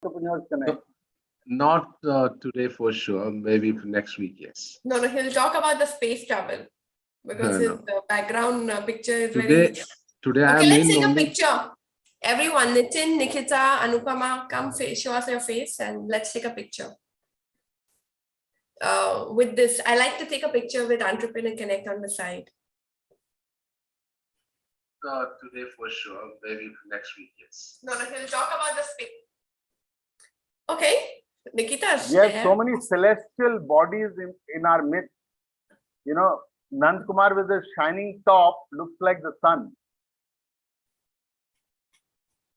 Entrepreneurs Connect. Not today for sure. Maybe for next week, yes. No, he'll talk about the space travel because his background picture is Today, very. Today Okay, I let's mean take a only. picture. Everyone, Nitin, Nikita, Anupama, come show us your face and let's take a picture. With this, I like to take a picture with Entrepreneur Connect on the side. Today for sure. Maybe for next week, yes. No, he'll talk about the space. Okay, Nikita. We have so many celestial bodies in our midst. You know, Nand Kumar with his shining top looks like the sun.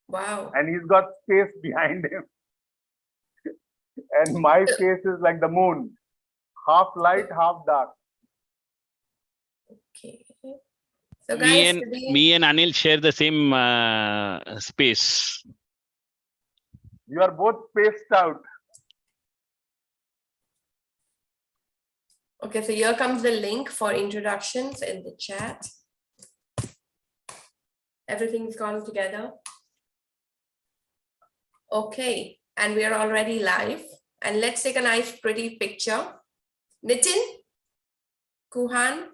Wow. And he's got space behind him. And my face is like the moon. Half light, half dark. Okay. So guys, me and Anil share the same space. You are both spaced out. Okay, so here comes the link for introductions in the chat. Everything's gone together. Okay, and we are already live. And let's take a nice pretty picture. Nitin, Kuhan.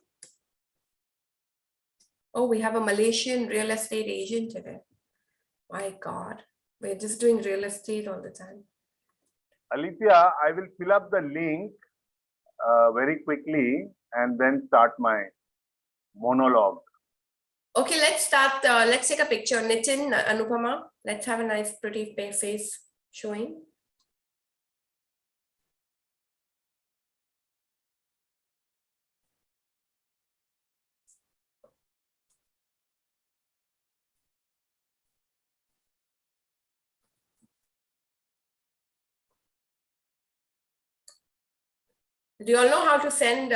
Oh, we have a Malaysian real estate agent today. My God, we're just doing real estate all the time. Alithia, I will fill up the link very quickly and then start my monologue. Okay, let's start. Let's take a picture. Nitin, Anupama, let's have a nice pretty face showing. Do you all know how to send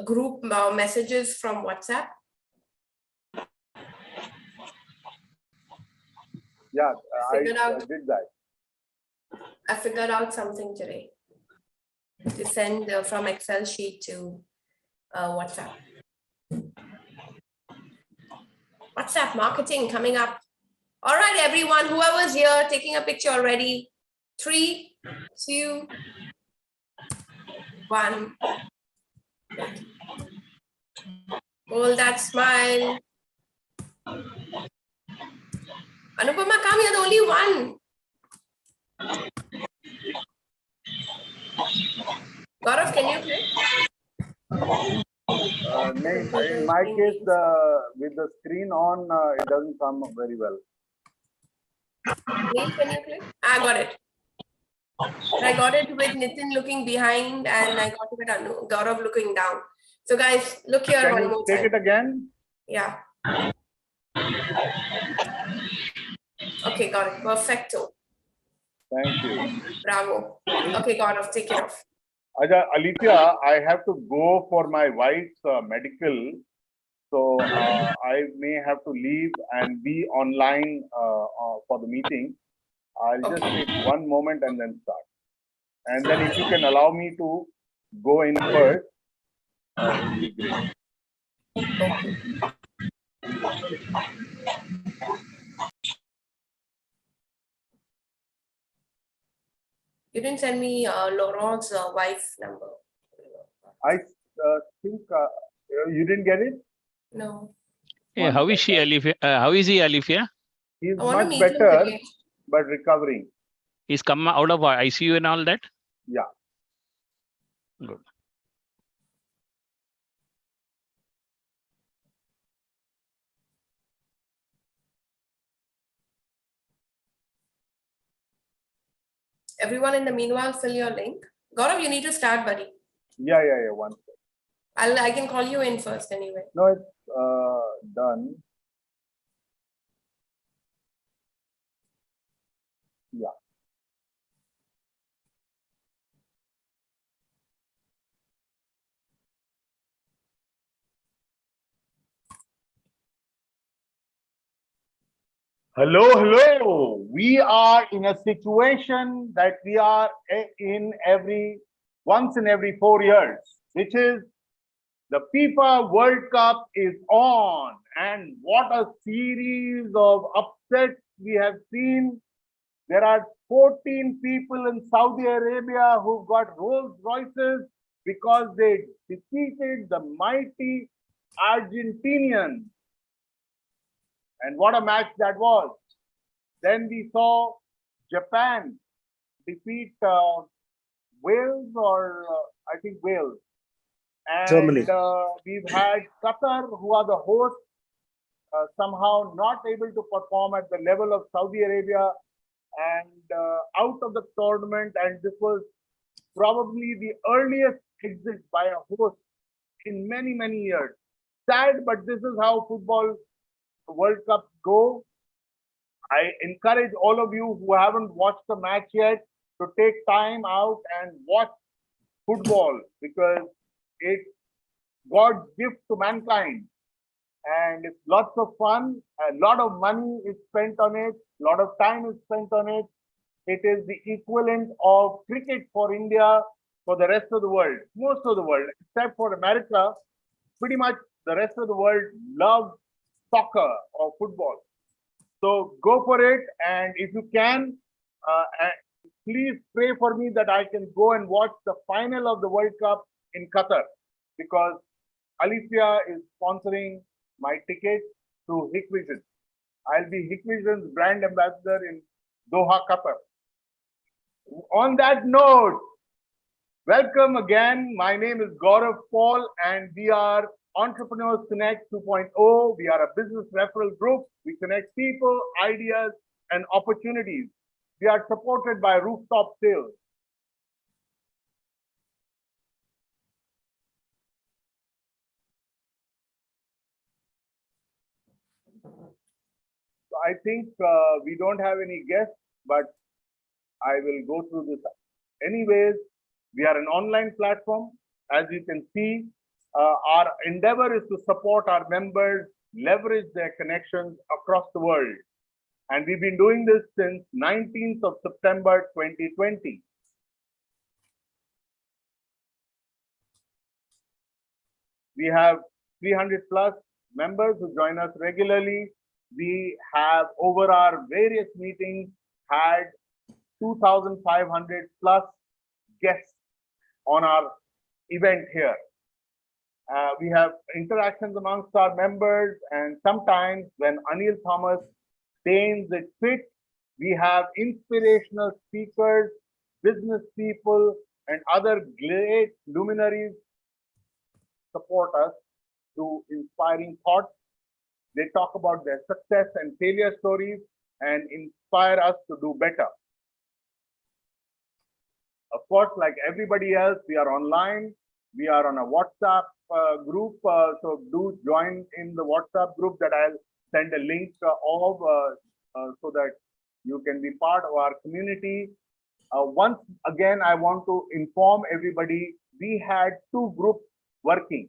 group messages from WhatsApp? Yeah, I did that. I figured out something today to send from Excel sheet to WhatsApp. WhatsApp marketing coming up. All right, everyone, whoever's here taking a picture already. 3, 2, 1. Hold that smile. Anupama, come, you're the only one. Gaurav, can you play? In my case, with the screen on, it doesn't come very well. Neil, can you play? I got it. I got it with Nitin looking behind and I got it with Gaurav looking down. So guys, look here Can one you more take time. it again? Yeah. Okay, got it. Perfecto. Thank you. Bravo. Okay, Gaurav, take it off. Alithia, I have to go for my wife's medical. So I may have to leave and be online for the meeting. I'll just take one moment and then start. And then if you can allow me to go in first, it will be great. You didn't send me Laurent's wife's number. I think you didn't get it? No. Hey, how is she, Alifia? How is he, Alifia? He's much better, but recovering. He's come out of ICU and all that? Yeah. Good. Everyone in the meanwhile, fill your link. Gaurav, you need to start, buddy. Yeah. One second. I can call you in first anyway. No, it's done. Yeah. Hello. We are in a situation that we are in once in every 4 years, which is the FIFA World Cup is on. And what a series of upsets we have seen There are 14 people in Saudi Arabia who got Rolls Royces because they defeated the mighty Argentinians. And what a match that was. Then we saw Japan defeat Wales, or I think Wales. And Germany. We've had Qatar, who are the hosts, somehow not able to perform at the level of Saudi Arabia and out of the tournament. And this was probably the earliest exit by a host in many, many years. Sad, but this is how football World Cups go. I encourage all of you who haven't watched the match yet to take time out and watch football, because it's God's gift to mankind. And it's lots of fun. A lot of money is spent on it. A lot of time is spent on it. It is the equivalent of cricket for India, for the rest of the world. Most of the world, except for America, pretty much the rest of the world loves soccer or football. So go for it. And if you can, please pray for me that I can go and watch the final of the World Cup in Qatar, because Alicia is sponsoring my ticket through Hikvision. I'll be Hikvision's brand ambassador in Doha, Qatar. On that note, welcome again. My name is Gaurav Paul, and we are Entrepreneurs Connect 2.0. We are a business referral group. We connect people, ideas, and opportunities. We are supported by Rooftop Sales. So I think we don't have any guests, but I will go through this. Anyways, we are an online platform. As you can see, our endeavor is to support our members, leverage their connections across the world. And we've been doing this since 19th of September 2020. We have 300 plus members who join us regularly. We have, over our various meetings, had 2,500 plus guests on our event here. We have interactions amongst our members, and sometimes when Anil Thomas deigns it fit, we have inspirational speakers, business people, and other great luminaries support us through inspiring thoughts. They talk about their success and failure stories and inspire us to do better. Of course, like everybody else, we are online. We are on a WhatsApp group. So do join in the WhatsApp group that I'll send a link of so that you can be part of our community. Once again, I want to inform everybody, we had two groups working,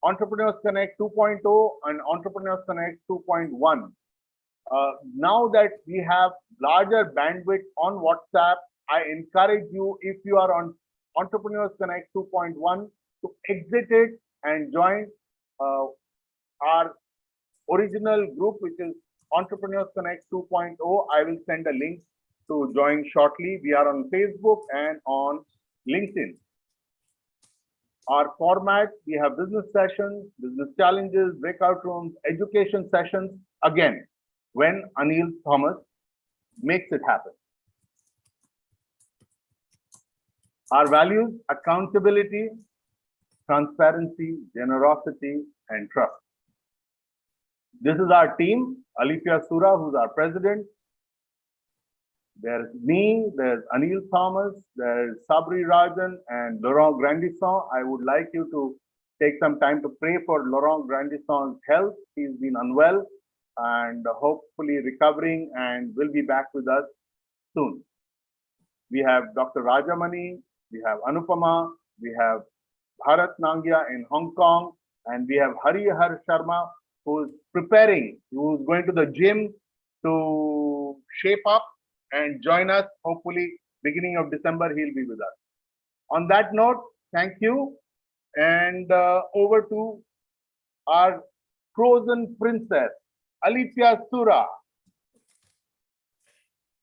Entrepreneurs Connect 2.0 and Entrepreneurs Connect 2.1. Now that we have larger bandwidth on WhatsApp, I encourage you, if you are on Entrepreneurs Connect 2.1, to exit it and join our original group, which is Entrepreneurs Connect 2.0. I will send a link to join shortly. We are on Facebook and on LinkedIn. Our format, we have business sessions, business challenges, breakout rooms, education sessions, again, when Anil Thomas makes it happen. Our values: accountability, transparency, generosity, and trust. This is our team: Alifia Sura, who's our president. There's me, there's Anil Thomas, there's Sabri Rajan, and Laurent Grandisson. I would like you to take some time to pray for Laurent Grandisson's health. He's been unwell and hopefully recovering and will be back with us soon. We have Dr. Rajamani, we have Anupama, we have Bharat Nangia in Hong Kong, and we have Harihar Sharma, who's preparing, who's going to the gym to shape up and join us. Hopefully, beginning of December, he'll be with us. On that note, thank you. And over to our frozen princess, Alifia Sura.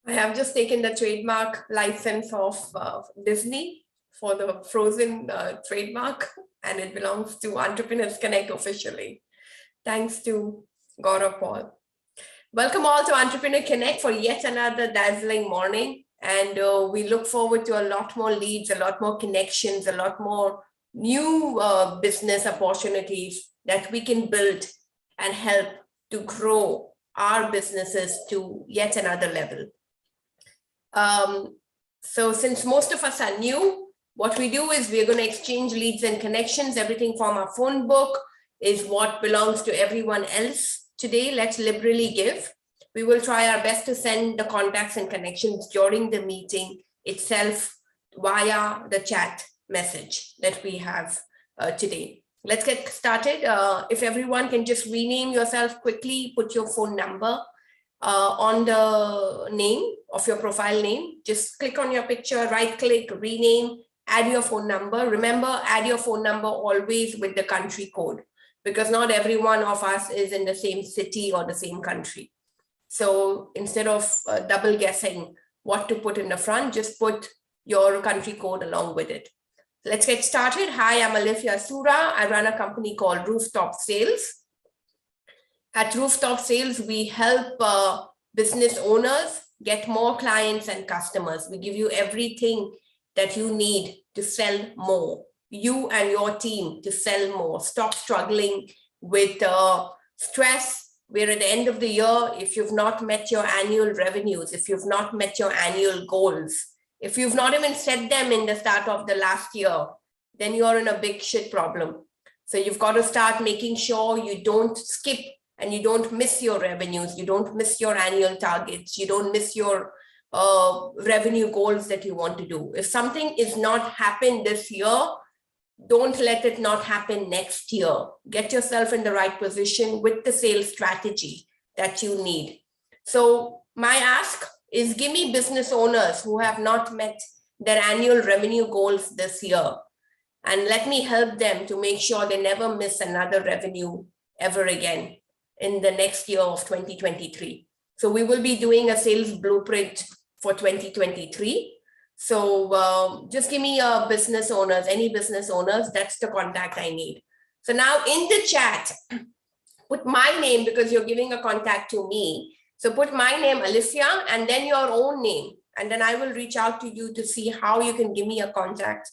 I have just taken the trademark license of Disney for the Frozen trademark, and it belongs to Entrepreneurs Connect officially. Thanks to Gaurav Paul. Welcome all to Entrepreneur Connect for yet another dazzling morning. And we look forward to a lot more leads, a lot more connections, a lot more new business opportunities that we can build and help to grow our businesses to yet another level. So since most of us are new, what we do is we're going to exchange leads and connections. Everything from our phone book is what belongs to everyone else. Today, let's liberally give. We will try our best to send the contacts and connections during the meeting itself via the chat message that we have today. Let's get started. If everyone can just rename yourself quickly, put your phone number on the name of your profile name. Just click on your picture, right click, rename, add your phone number. Remember, add your phone number always with the country code, because not every one of us is in the same city or the same country. So instead of double guessing what to put in the front, just put your country code along with it. Let's get started. Hi, I'm Alifia Sura. I run a company called Rooftop Sales. At Rooftop Sales, we help business owners get more clients and customers. We give you everything that you need to sell more. You and your team to sell more. Stop struggling with stress. We're at the end of the year. If you've not met your annual revenues, if you've not met your annual goals, if you've not even set them in the start of the last year, then you're in a big shit problem. So you've got to start making sure you don't skip and you don't miss your revenues. You don't miss your annual targets. You don't miss your revenue goals that you want to do. If something is not happened this year, don't let it not happen next year. Get yourself in the right position with the sales strategy that you need. So my ask is, give me business owners who have not met their annual revenue goals this year, and let me help them to make sure they never miss another revenue ever again in the next year of 2023. So we will be doing a sales blueprint for 2023. So just give me business owners, any business owners, that's the contact I need. So now in the chat, put my name, because you're giving a contact to me. So put my name, Alifia, and then your own name. And then I will reach out to you to see how you can give me a contact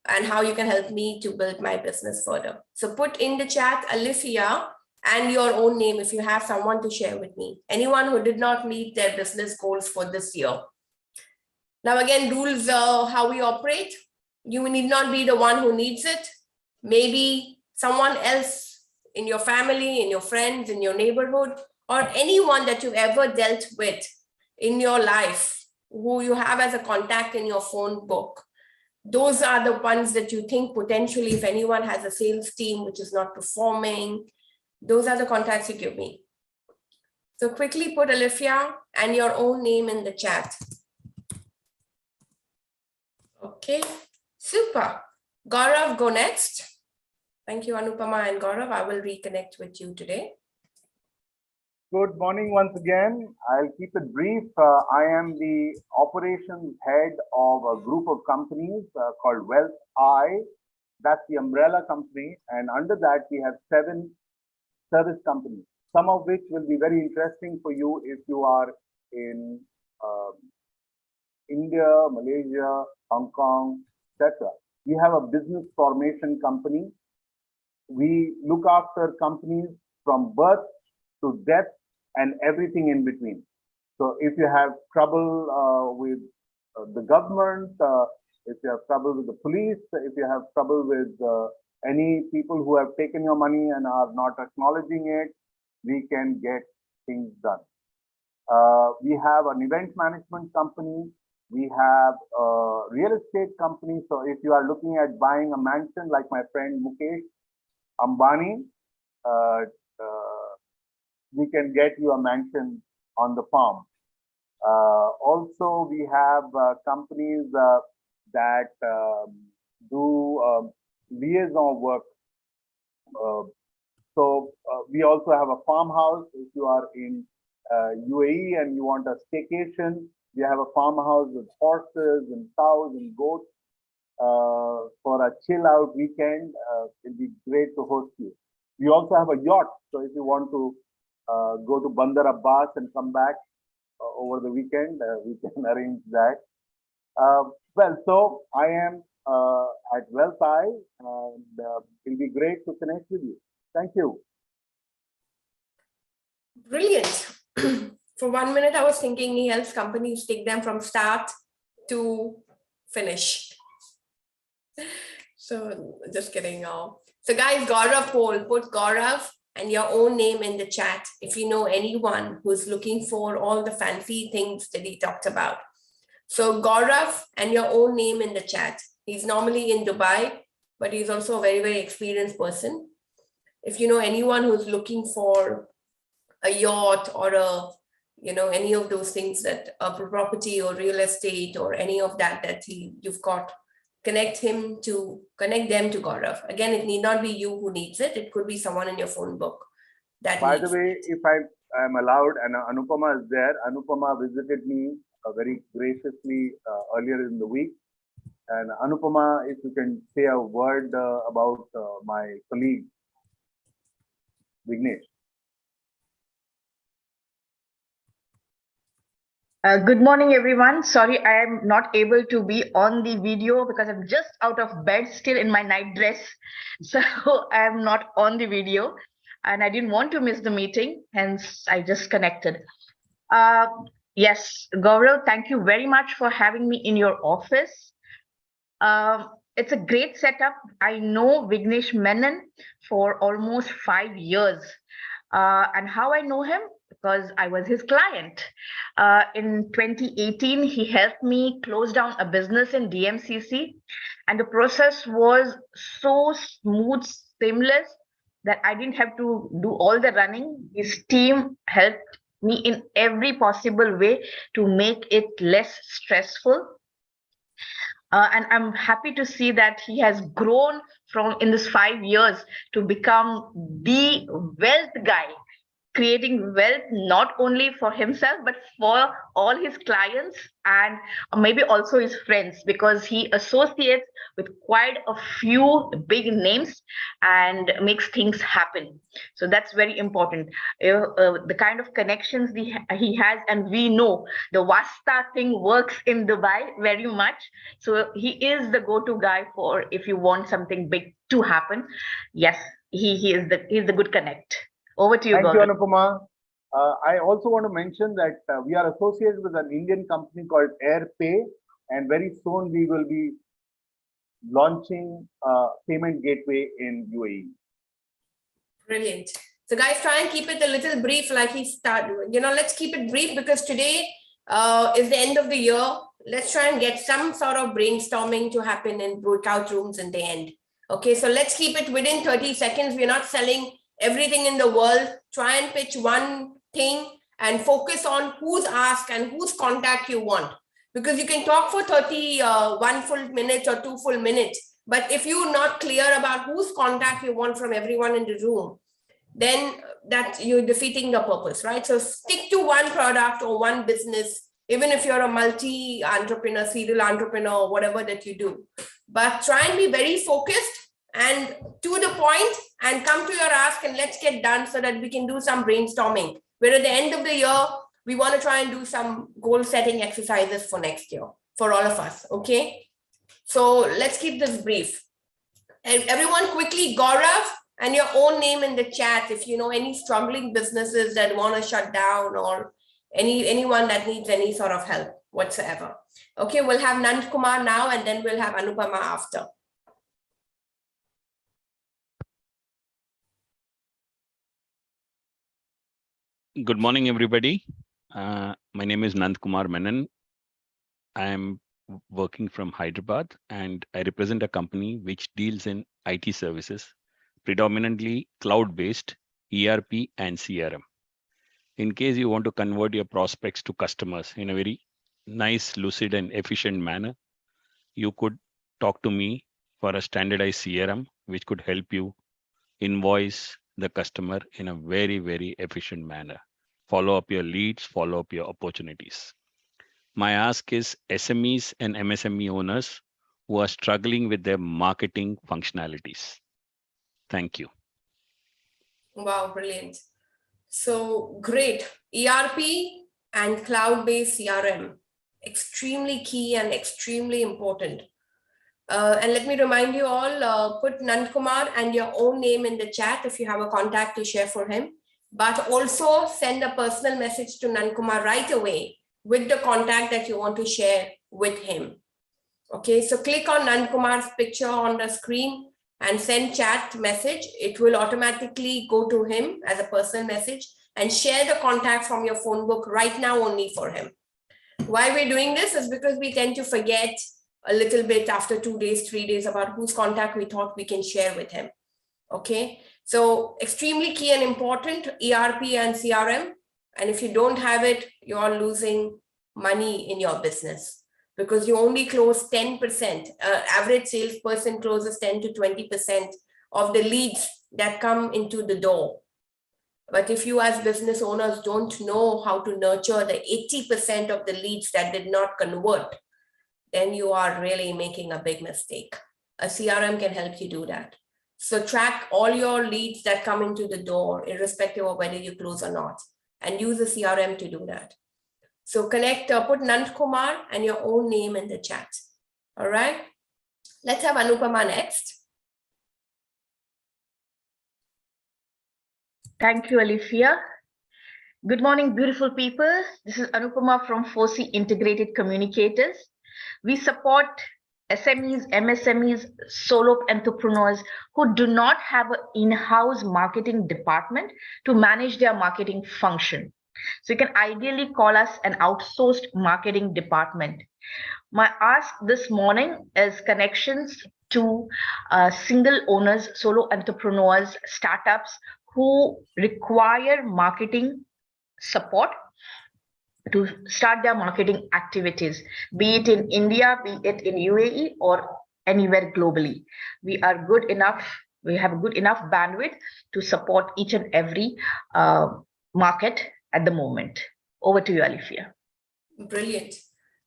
and how you can help me to build my business further. So put in the chat, Alifia, and your own name if you have someone to share with me. Anyone who did not meet their business goals for this year. Now again, rules how we operate. You need not be the one who needs it. Maybe someone else in your family, in your friends, in your neighborhood, or anyone that you've ever dealt with in your life, who you have as a contact in your phone book. Those are the ones that you think potentially, if anyone has a sales team which is not performing, those are the contacts you give me. So quickly put Alifia and your own name in the chat. Okay, super. Gaurav, go next. Thank you, Anupama and Gaurav. I will reconnect with you today. Good morning once again. I'll keep it brief. I am the operations head of a group of companies called Wealth I. That's the umbrella company. And under that, we have 7 service companies, some of which will be very interesting for you if you are in India, Malaysia, Hong Kong, etc. We have a business formation company. We look after companies from birth to death and everything in between. So if you have trouble with the government, if you have trouble with the police, if you have trouble with any people who have taken your money and are not acknowledging it, we can get things done. We have an event management company. We have a real estate company. So if you are looking at buying a mansion like my friend Mukesh Ambani, we can get you a mansion on the farm. Also, we have companies that do liaison work. So we also have a farmhouse. If you are in UAE and you want a staycation, We have a farmhouse with horses and cows and goats. For a chill out weekend, it'll be great to host you. We also have a yacht. So if you want to go to Bandar Abbas and come back over the weekend, we can arrange that. So I am at Wealth Eye, and it'll be great to connect with you. Thank you. Brilliant. For 1 minute, I was thinking he helps companies take them from start to finish. So just kidding. So guys, Gaurav poll, put Gaurav and your own name in the chat if you know anyone who's looking for all the fancy things that he talked about. So Gaurav and your own name in the chat. He's normally in Dubai, but he's also a very, very experienced person. If you know anyone who's looking for a yacht or any of those things, that a property or real estate or any of that you've got, connect them to Gaurav. Again, it need not be you who needs it. It could be someone in your phone book. By the way, if I am allowed, and Anupama is there. Anupama visited me very graciously earlier in the week. And Anupama, if you can say a word about my colleague, Vignesh. Good morning, everyone. Sorry, I am not able to be on the video because I'm just out of bed still in my night dress. So I am not on the video and I didn't want to miss the meeting. Hence, I just connected. Yes, Gaurav, thank you very much for having me in your office. It's a great setup. I know Vignesh Menon for almost 5 years. And how I know him? Because I was his client. In 2018, he helped me close down a business in DMCC. And the process was so smooth, seamless, that I didn't have to do all the running. His team helped me in every possible way to make it less stressful. And I'm happy to see that he has grown from in this 5 years to become the wealth guy, creating wealth not only for himself, but for all his clients and maybe also his friends, because he associates with quite a few big names and makes things happen. So that's very important. The kind of connections he has, and we know the Vasta thing works in Dubai very much. So he is the go-to guy for if you want something big to happen. Yes, he's the good connect. Over to you, Thank Gaurav. you, Anupama. I also want to mention that we are associated with an Indian company called AirPay, and very soon we will be launching a payment gateway in UAE. Brilliant. So guys, try and keep it a little brief like he started. Let's keep it brief because today is the end of the year. Let's try and get some sort of brainstorming to happen in breakout rooms in the end. Okay, so let's keep it within 30 seconds. We're not selling everything in the world. Try and pitch one thing and focus on who's asked and whose contact you want. Because you can talk for 1 full minute or 2 full minutes, but if you're not clear about whose contact you want from everyone in the room, then that you're defeating the purpose, right? So stick to one product or one business, even if you're a multi-entrepreneur, serial entrepreneur, or whatever that you do. But try and be very focused and to the point and come to your ask and let's get done so that we can do some brainstorming. Where at the end of the year, we want to try and do some goal setting exercises for next year for all of us. Okay. So let's keep this brief. And everyone quickly, Gaurav and your own name in the chat. If you know any struggling businesses that want to shut down or anyone that needs any sort of help whatsoever. Okay. We'll have Nand Kumar now and then we'll have Anupama after. Good morning, everybody. My name is Nand Kumar Menon. I am working from Hyderabad and I represent a company which deals in IT services, predominantly cloud-based ERP and CRM. In case you want to convert your prospects to customers in a very nice, lucid and efficient manner, you could talk to me for a standardized CRM, which could help you invoice the customer in a very, very efficient manner. Follow up your leads, follow up your opportunities. My ask is SMEs and MSME owners who are struggling with their marketing functionalities. Thank you. Wow, brilliant. So great. ERP and cloud-based CRM, extremely key and extremely important. And let me remind you all, put Nand Kumar and your own name in the chat if you have a contact to share for him. But also send a personal message to Nand Kumar right away with the contact that you want to share with him. Okay, so click on Nand Kumar's picture on the screen and send chat message. It will automatically go to him as a personal message, and share the contact from your phone book right now only for him. Why we're doing this is because we tend to forget a little bit after 2 days, 3 days about whose contact we thought we can share with him. Okay, so extremely key and important, ERP and CRM. And if you don't have it, you're losing money in your business because you only close 10%. Average salesperson closes 10 to 20% of the leads that come into the door. But if you as business owners don't know how to nurture the 80% of the leads that did not convert, then you are really making a big mistake. A CRM can help you do that. So track all your leads that come into the door, irrespective of whether you close or not, and use a CRM to do that. So connect, put Nand Kumar and your own name in the chat. All right. Let's have Anupama next. Thank you, Alifia. Good morning, beautiful people. This is Anupama from 4C Integrated Communicators. We support SMEs, MSMEs, solo entrepreneurs who do not have an in-house marketing department to manage their marketing function. So you can ideally call us an outsourced marketing department. My ask this morning is connections to single owners, solo entrepreneurs, startups who require marketing support to start their marketing activities, be it in India, be it in UAE or anywhere globally. We are good enough, we have good enough bandwidth to support each and every market at the moment. Over to you, Alifia. Brilliant.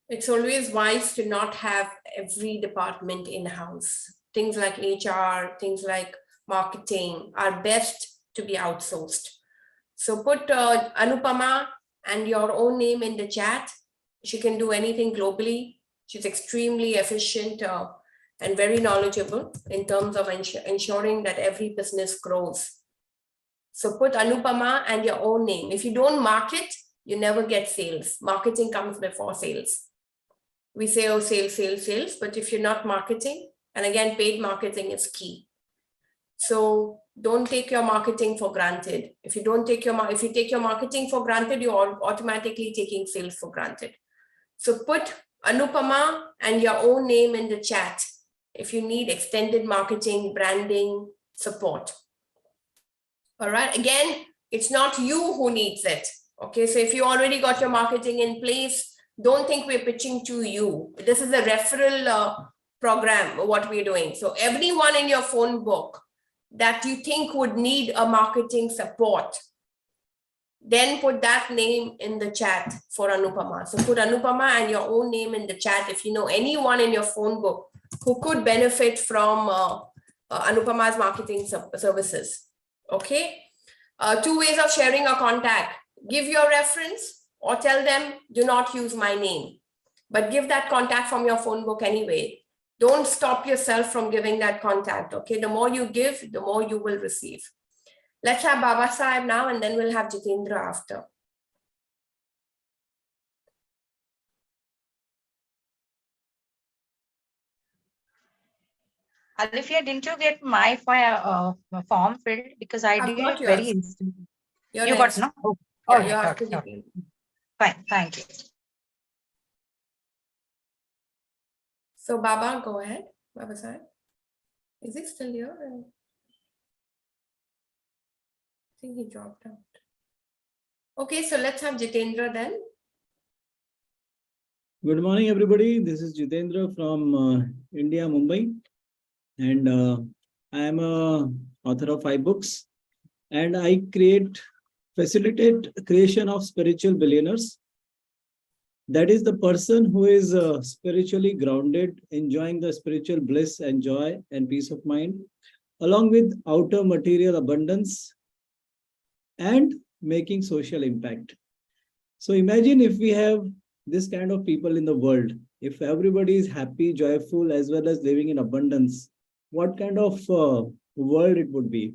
It's always wise to not have every department in-house. Things like HR, things like marketing are best to be outsourced. So put Anupama and your own name in the chat. She can do anything globally. She's extremely efficient and very knowledgeable in terms of ensuring that every business grows. So put Anupama and your own name. If you don't market, you never get sales. Marketing comes before sales. We say, oh, sales, sales, sales. But if you're not marketing, and again, paid marketing is key. So don't take your marketing for granted. If you take your marketing for granted, you're automatically taking sales for granted. So put Anupama and your own name in the chat if you need extended marketing, branding, support. All right. Again, it's not you who needs it. Okay. So if you already got your marketing in place, don't think we're pitching to you. This is a referral program, what we're doing. So everyone in your phone book that you think would need a marketing support, then put that name in the chat for Anupama. So put Anupama and your own name in the chat if you know anyone in your phone book who could benefit from Anupama's marketing services. Okay. 2 ways of sharing a contact. Give your reference or tell them, do not use my name, but give that contact from your phone book anyway. Don't stop yourself from giving that contact. Okay. The more you give, the more you will receive. Let's have Baba Sahib now, and then we'll have Jitendra after. Alifia, didn't you get my form filled? Because I did it very instantly. You got no? Oh, Yeah, okay. Fine, thank you. So Baba, go ahead. Baba Sahib. Is he still here? I think he dropped out. Okay, so let's have Jitendra then. Good morning, everybody. This is Jitendra from India, Mumbai. And I am a author of 5 books. And I facilitate creation of spiritual billionaires. That is the person who is spiritually grounded, enjoying the spiritual bliss and joy and peace of mind, along with outer material abundance and making social impact. So imagine if we have this kind of people in the world, if everybody is happy, joyful, as well as living in abundance, what kind of world it would be,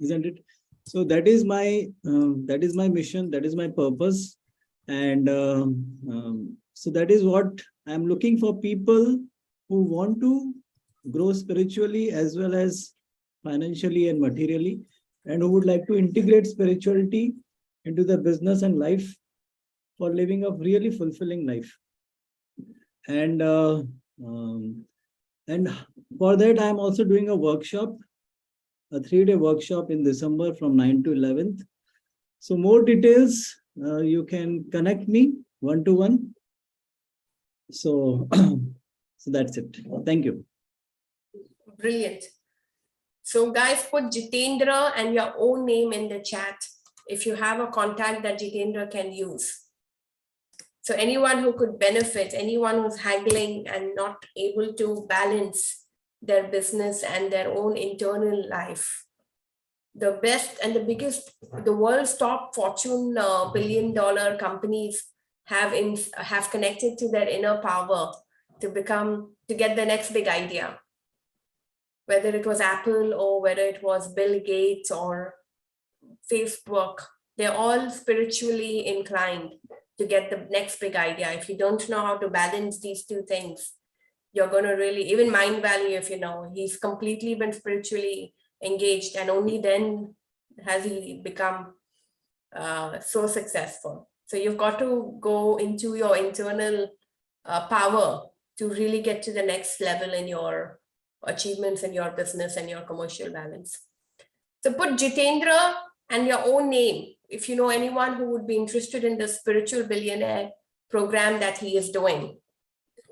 isn't it? So that is my mission, that is my purpose. And so that is what I'm looking for, people who want to grow spiritually as well as financially and materially, and who would like to integrate spirituality into their business and life for living a really fulfilling life. And for that, I'm also doing a workshop, a 3-day workshop in December from 9 to 11th. So more details, you can connect me one-to-one. So, so that's it. Thank you. Brilliant. So guys, put Jitendra and your own name in the chat if you have a contact that Jitendra can use. So anyone who could benefit, anyone who's haggling and not able to balance their business and their own internal life. The best and the biggest, the world's top Fortune billion-dollar companies have connected to their inner power to get the next big idea. Whether it was Apple or whether it was Bill Gates or Facebook, they're all spiritually inclined to get the next big idea. If you don't know how to balance these two things, you're going to really, even Mind Valley, if you know, he's completely been spiritually engaged, and only then has he become so successful. So you've got to go into your internal power to really get to the next level in your achievements in your business and your commercial balance. So put Jitendra and your own name if you know anyone who would be interested in the spiritual billionaire program that he is doing.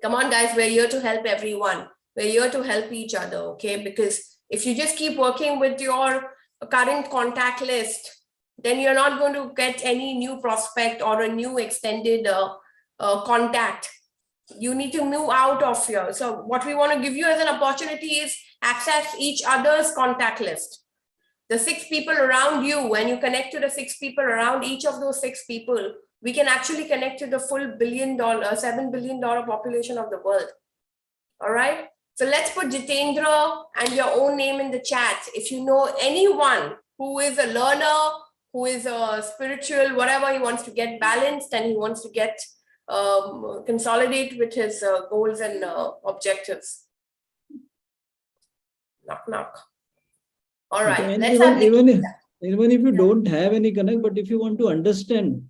Come on, guys, we're here to help everyone. We're here to help each other, okay? Because if you just keep working with your current contact list, then you're not going to get any new prospect or a new extended contact. You need to move out of here. So what we want to give you as an opportunity is access each other's contact list. The 6 people around you, when you connect to the 6 people around each of those 6 people, we can actually connect to the full $7 billion population of the world. All right. So let's put Jitendra and your own name in the chat. If you know anyone who is a learner, who is a spiritual, whatever, he wants to get balanced and he wants to get consolidate with his goals and objectives. Knock, knock. All right. Okay, let's have even if you don't have any connect, but if you want to understand,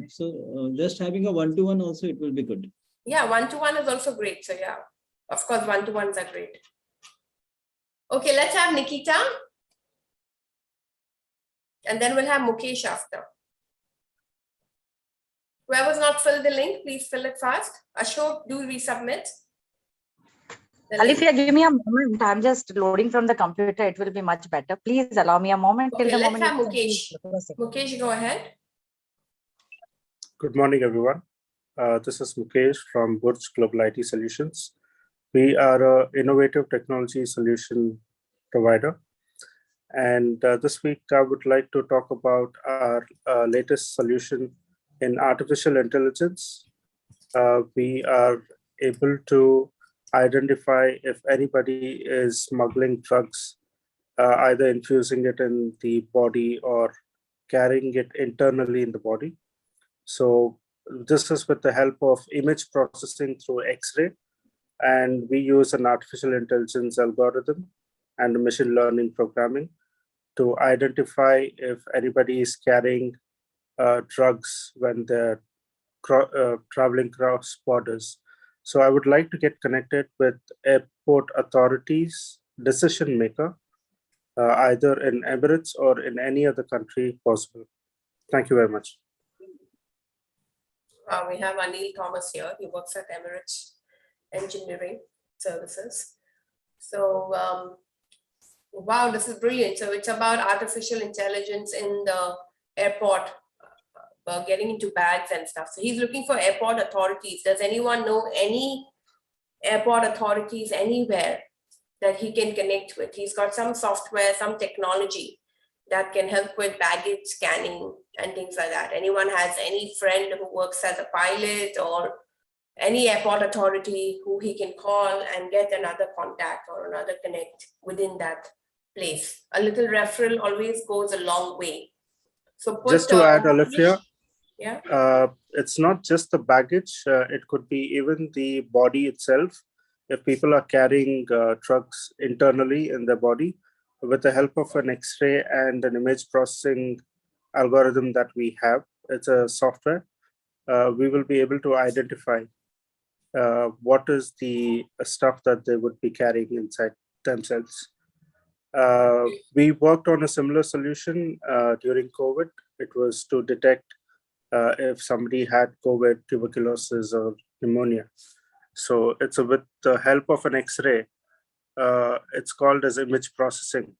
so just having a one-to-one also, it will be good. Yeah, one-to-one is also great. So yeah, of course, one-to-ones are great. Okay, let's have Nikita. And then we'll have Mukesh after. Whoever's not filled the link, please fill it fast. Ashok, do resubmit. Alifia, give me a moment. I'm just loading from the computer. It will be much better. Please allow me a moment. Okay, till the let's moment have Mukesh. Mukesh, go ahead. Good morning, everyone. This is Mukesh from Burj Global IT Solutions. We are an innovative technology solution provider. And this week, I would like to talk about our latest solution in artificial intelligence. We are able to identify if anybody is smuggling drugs, either infusing it in the body or carrying it internally in the body. So this is with the help of image processing through X-ray. And we use an artificial intelligence algorithm and machine learning programming to identify if anybody is carrying drugs when they're traveling across borders. So I would like to get connected with airport authorities, decision maker, either in Emirates or in any other country possible. Thank you very much. We have Anil Thomas here. He works at Emirates Engineering Services. So, wow, this is brilliant. So it's about artificial intelligence in the airport getting into bags and stuff. So he's looking for airport authorities. Does anyone know any airport authorities anywhere that he can connect with? He's got some software, some technology that can help with baggage scanning and things like that. Anyone has any friend who works as a pilot or any airport authority who he can call and get another contact or another connect within that place? A little referral always goes a long way. So just to add, Alifia, yeah, it's not just the baggage. It could be even the body itself. If people are carrying drugs internally in their body, with the help of an X-ray and an image processing algorithm that we have, it's a software, we will be able to identify what is the stuff that they would be carrying inside themselves. We worked on a similar solution during COVID. It was to detect if somebody had COVID, tuberculosis, or pneumonia. So it's with the help of an X-ray. It's called as image processing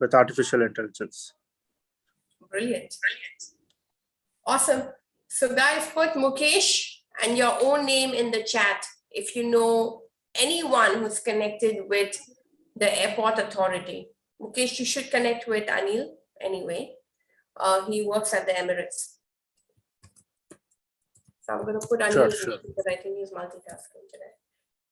with artificial intelligence. Brilliant. Awesome. So guys, put Mukesh and your own name in the chat if you know anyone who's connected with the airport authority. Mukesh, you should connect with Anil anyway. He works at the Emirates. So I'm going to put Anil because I think he's multitasking today.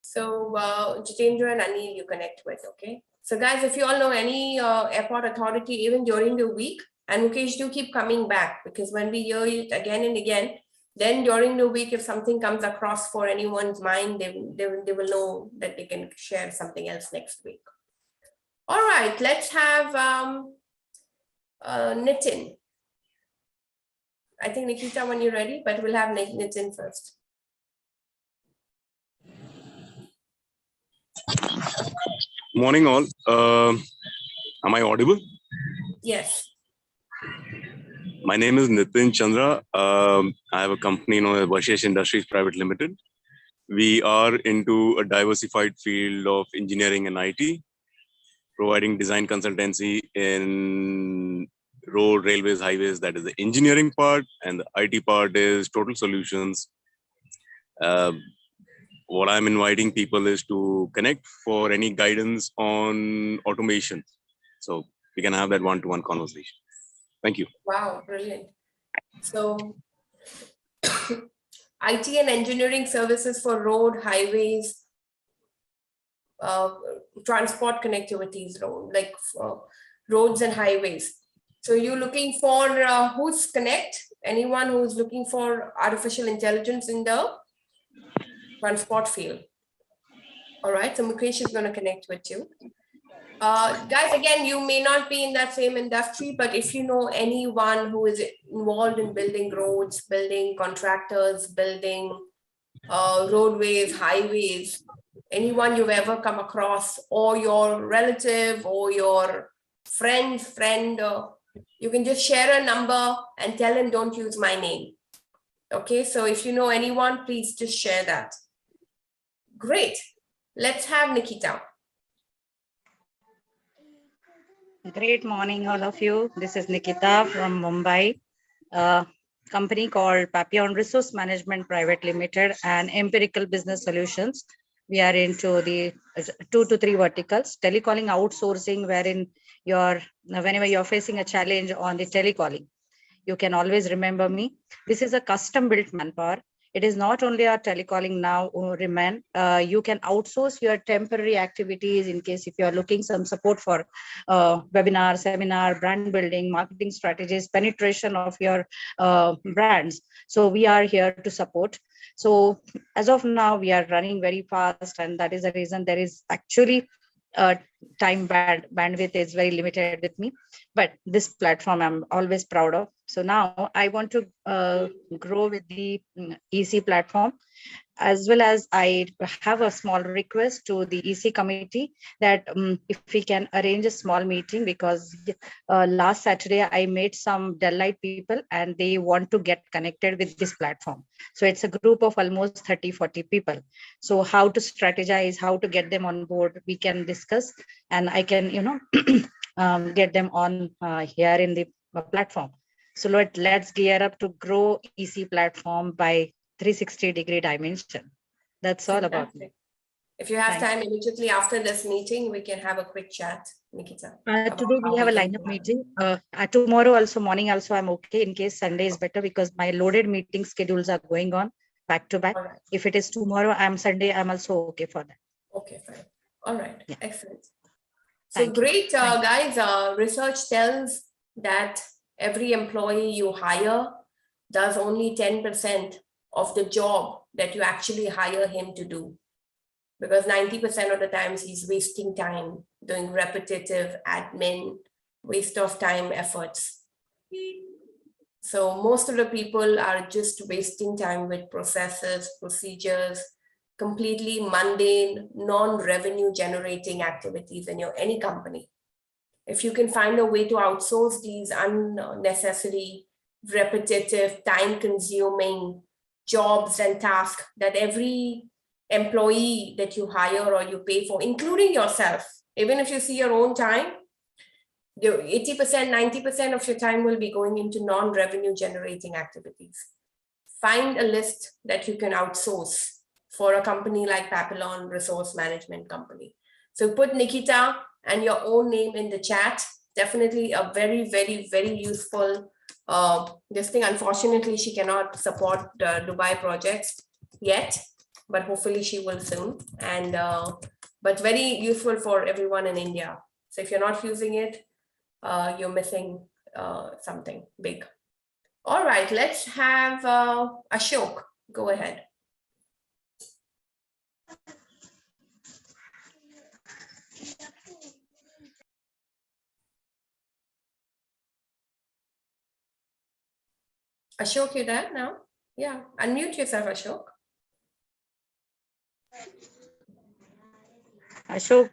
So Jitendra and Anil you connect with, okay? So guys, if you all know any airport authority, even during the week, and Mukesh, do keep coming back, because when we hear it again and again, then during the week, if something comes across for anyone's mind, they will know that they can share something else next week. All right, let's have Nitin. I think Nikita, when you're ready, but we'll have Nitin first. Morning all. Am I audible? Yes. My name is Nitin Chandra. I have a company known as Vashesh Industries Private Limited. We are into a diversified field of engineering and IT, providing design consultancy in road, railways, highways. That is the engineering part, and the IT part is total solutions. What I'm inviting people is to connect for any guidance on automation. So we can have that one-to-one conversation. Thank you. Wow, brilliant. So IT and engineering services for road, highways, transport connectivities, roads and highways. So you're looking for who's connect? Anyone who's looking for artificial intelligence in the transport field. All right, so Mukesh is going to connect with you. Guys, again, you may not be in that same industry, but if you know anyone who is involved in building roads, building contractors, building roadways, highways, anyone you've ever come across, or your relative or your friend, you can just share a number and tell him, don't use my name. Okay, so if you know anyone, please just share that. Great. Let's have Nikita. Great morning, all of you. This is Nikita from Mumbai, a company called Papillon Resource Management Private Limited and Empirical Business Solutions. We are into the 2 to 3 verticals, telecalling outsourcing, wherein whenever you're facing a challenge on the telecalling, you can always remember me. This is a custom built manpower. It is not only a telecalling now remain. You can outsource your temporary activities in case if you are looking some support for webinar, seminar, brand building, marketing strategies, penetration of your brands. So we are here to support. So as of now, we are running very fast, and that is the reason there is actually time bandwidth is very limited with me, but this platform I'm always proud of. So now I want to grow with the EC platform, as well as I have a small request to the EC committee that if we can arrange a small meeting, because last Saturday I met some Dellite people and they want to get connected with this platform. So it's a group of almost 30-40 people. So how to strategize, how to get them on board, we can discuss, and I can, get them on here in the platform. So let's gear up to grow EC platform by 360-degree dimension. That's all about me. If you have Thank time immediately after this meeting, we can have a quick chat, Nikita. Today we have a lineup meeting. Tomorrow also morning also I'm okay in case Sunday is better because my loaded meeting schedules are going on back to back. Right. If it is tomorrow, I'm Sunday, I'm also okay for that. Okay, fine. All right, Yeah. excellent. So Thank you. great, guys. Research tells that every employee you hire does only 10% of the job that you actually hire him to do. Because 90% of the times he's wasting time doing repetitive admin, waste of time efforts. So most of the people are just wasting time with processes, procedures, completely mundane, non-revenue generating activities in your any company. If you can find a way to outsource these unnecessary, repetitive, time-consuming jobs and tasks that every employee that you hire or you pay for, including yourself, even if you see your own time, 80%, 90% of your time will be going into non-revenue generating activities. Find a list that you can outsource for a company like Papillon Resource Management Company. So put Nikita and your own name in the chat. Definitely a very, very, very useful this thing. Unfortunately, she cannot support the Dubai projects yet, but hopefully she will soon. And but very useful for everyone in India. So if you're not using it, you're missing something big. All right, let's have Ashok. Go ahead. Ashok, you there now? Yeah, unmute yourself, Ashok. Ashok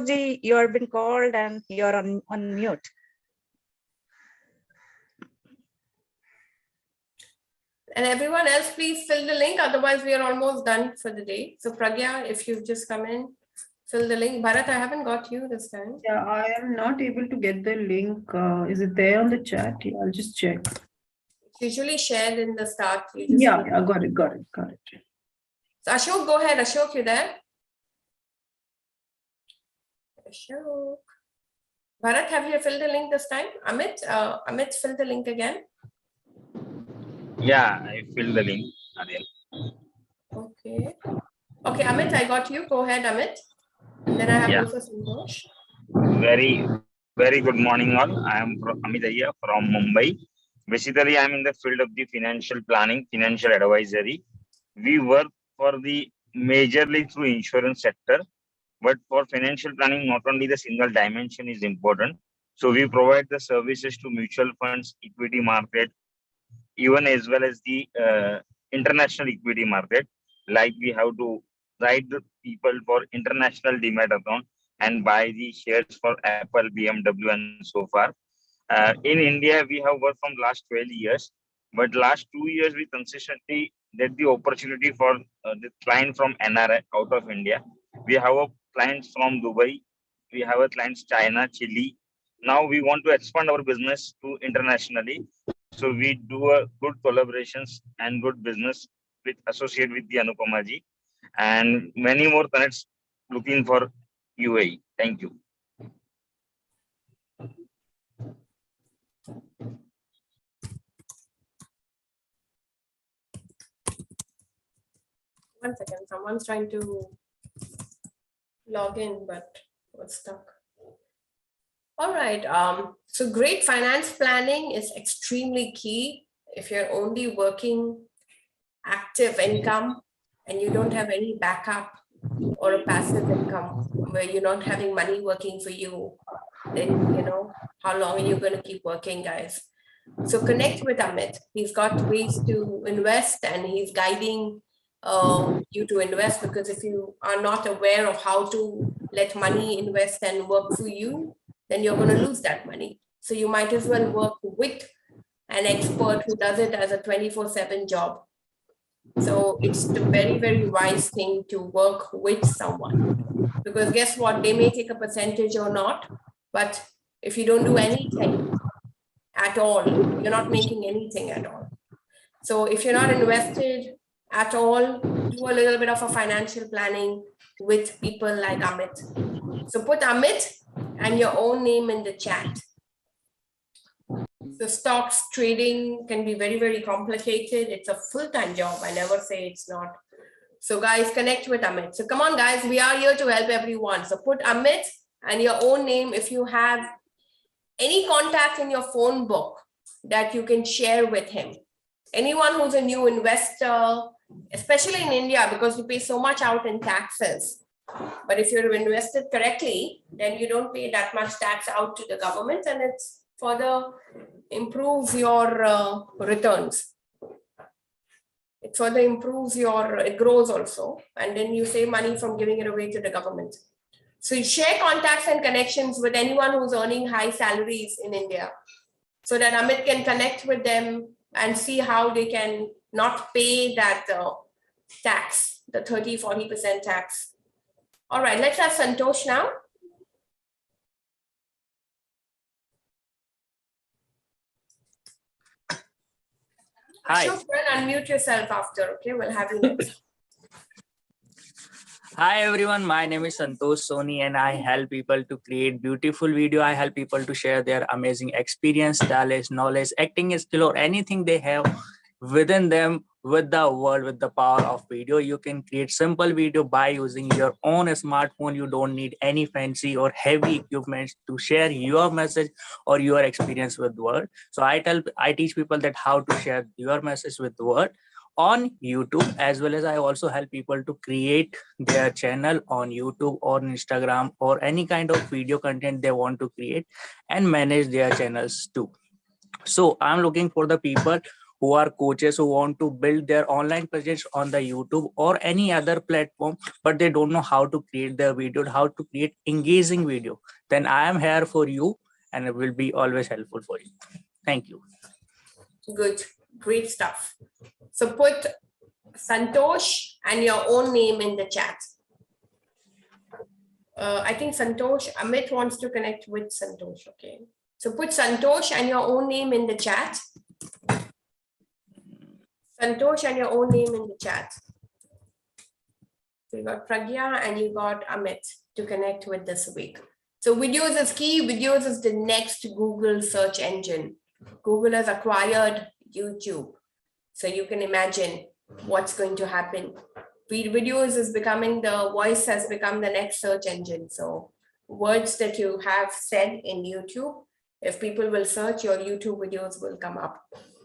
ji, you have been called and you're on mute. And everyone else, please fill the link. Otherwise, we are almost done for the day. So Pragya, if you've just come in, fill the link. Bharat, I haven't got you this time. Yeah, I am not able to get the link. Is it there on the chat? Yeah, I'll just check. It's usually shared in the start. Yeah, got it. So Ashok, go ahead. Ashok, you there? Ashok. Bharat, have you filled the link this time? Amit, fill the link again. Yeah, I filled the link again. Okay. Okay, Amit, I got you. Go ahead, Amit. And then I have also Santosh. Very good morning all. I am Amit Ayya from Mumbai. Basically, I am in the field of the financial planning, financial advisory. We work for the majorly through insurance sector, but for financial planning, not only the single dimension is important. So we provide the services to mutual funds, equity market, even as well as the international equity market. Like we have to guide the people for international demat account and buy the shares for Apple, BMW, and so far. In India, we have worked from last 12 years, but last 2 years we consistently get the opportunity for the client from NRI out of India. We have a clients from Dubai, we have a clients China, Chile. Now we want to expand our business to internationally. So we do a good collaborations and good business with associate with the Anupama ji, and many more connects looking for UAE. Thank you. One second, someone's trying to log in, but was stuck. All right, so great finance planning is extremely key. If you're only working active income and you don't have any backup or a passive income where you're not having money working for you, then you know, how long are you going to keep working, guys? So connect with Amit. He's got ways to invest and he's guiding you to invest, because if you are not aware of how to let money invest and work for you, then you're going to lose that money. So you might as well work with an expert who does it as a 24/7 job. So it's the very, very wise thing to work with someone, because guess what? They may take a percentage or not, but if you don't do anything, at all. You're not making anything at all. So if you're not invested at all, do a little bit of a financial planning with people like Amit. So put Amit and your own name in the chat. So stocks trading can be very, very complicated. It's a full-time job. I never say it's not. So guys, connect with Amit. So come on, guys, we are here to help everyone. So put Amit and your own name. If you have any contact in your phone book that you can share with him, anyone who's a new investor, especially in India, because you pay so much out in taxes. But if you're invested correctly, then you don't pay that much tax out to the government, and it's further improves your returns. It further improves it grows also, and then you save money from giving it away to the government. So you share contacts and connections with anyone who's earning high salaries in India, so that Amit can connect with them and see how they can not pay that tax, the 30–40% tax. All right, let's have Santosh now. Hi. Ashok, well, unmute yourself after, okay? We'll have you next. Hi everyone, my name is Santosh Soni and I help people to create beautiful video. I help people to share their amazing experience, knowledge, acting skill, or anything they have within them with the world, with the power of video. You can create simple video by using your own smartphone. You don't need any fancy or heavy equipment to share your message or your experience with the world. So I teach people that how to share your message with the world on YouTube, as well as I also help people to create their channel on YouTube or Instagram or any kind of video content they want to create and manage their channels too. So I'm looking for the people who are coaches who want to build their online presence on the YouTube or any other platform, but they don't know how to create their video, how to create engaging video. Then I am here for you and it will be always helpful for you. Thank you. Good, great stuff. So put Santosh and your own name in the chat. I think Santosh, Amit wants to connect with Santosh, okay? So put Santosh and your own name in the chat. Santosh and your own name in the chat. So you got Pragya and you got Amit to connect with this week. So videos is key. Videos is the next Google search engine. Google has acquired YouTube. So you can imagine what's going to happen. Videos is becoming voice has become the next search engine. So words that you have said in YouTube, if people will search, your YouTube videos will come up.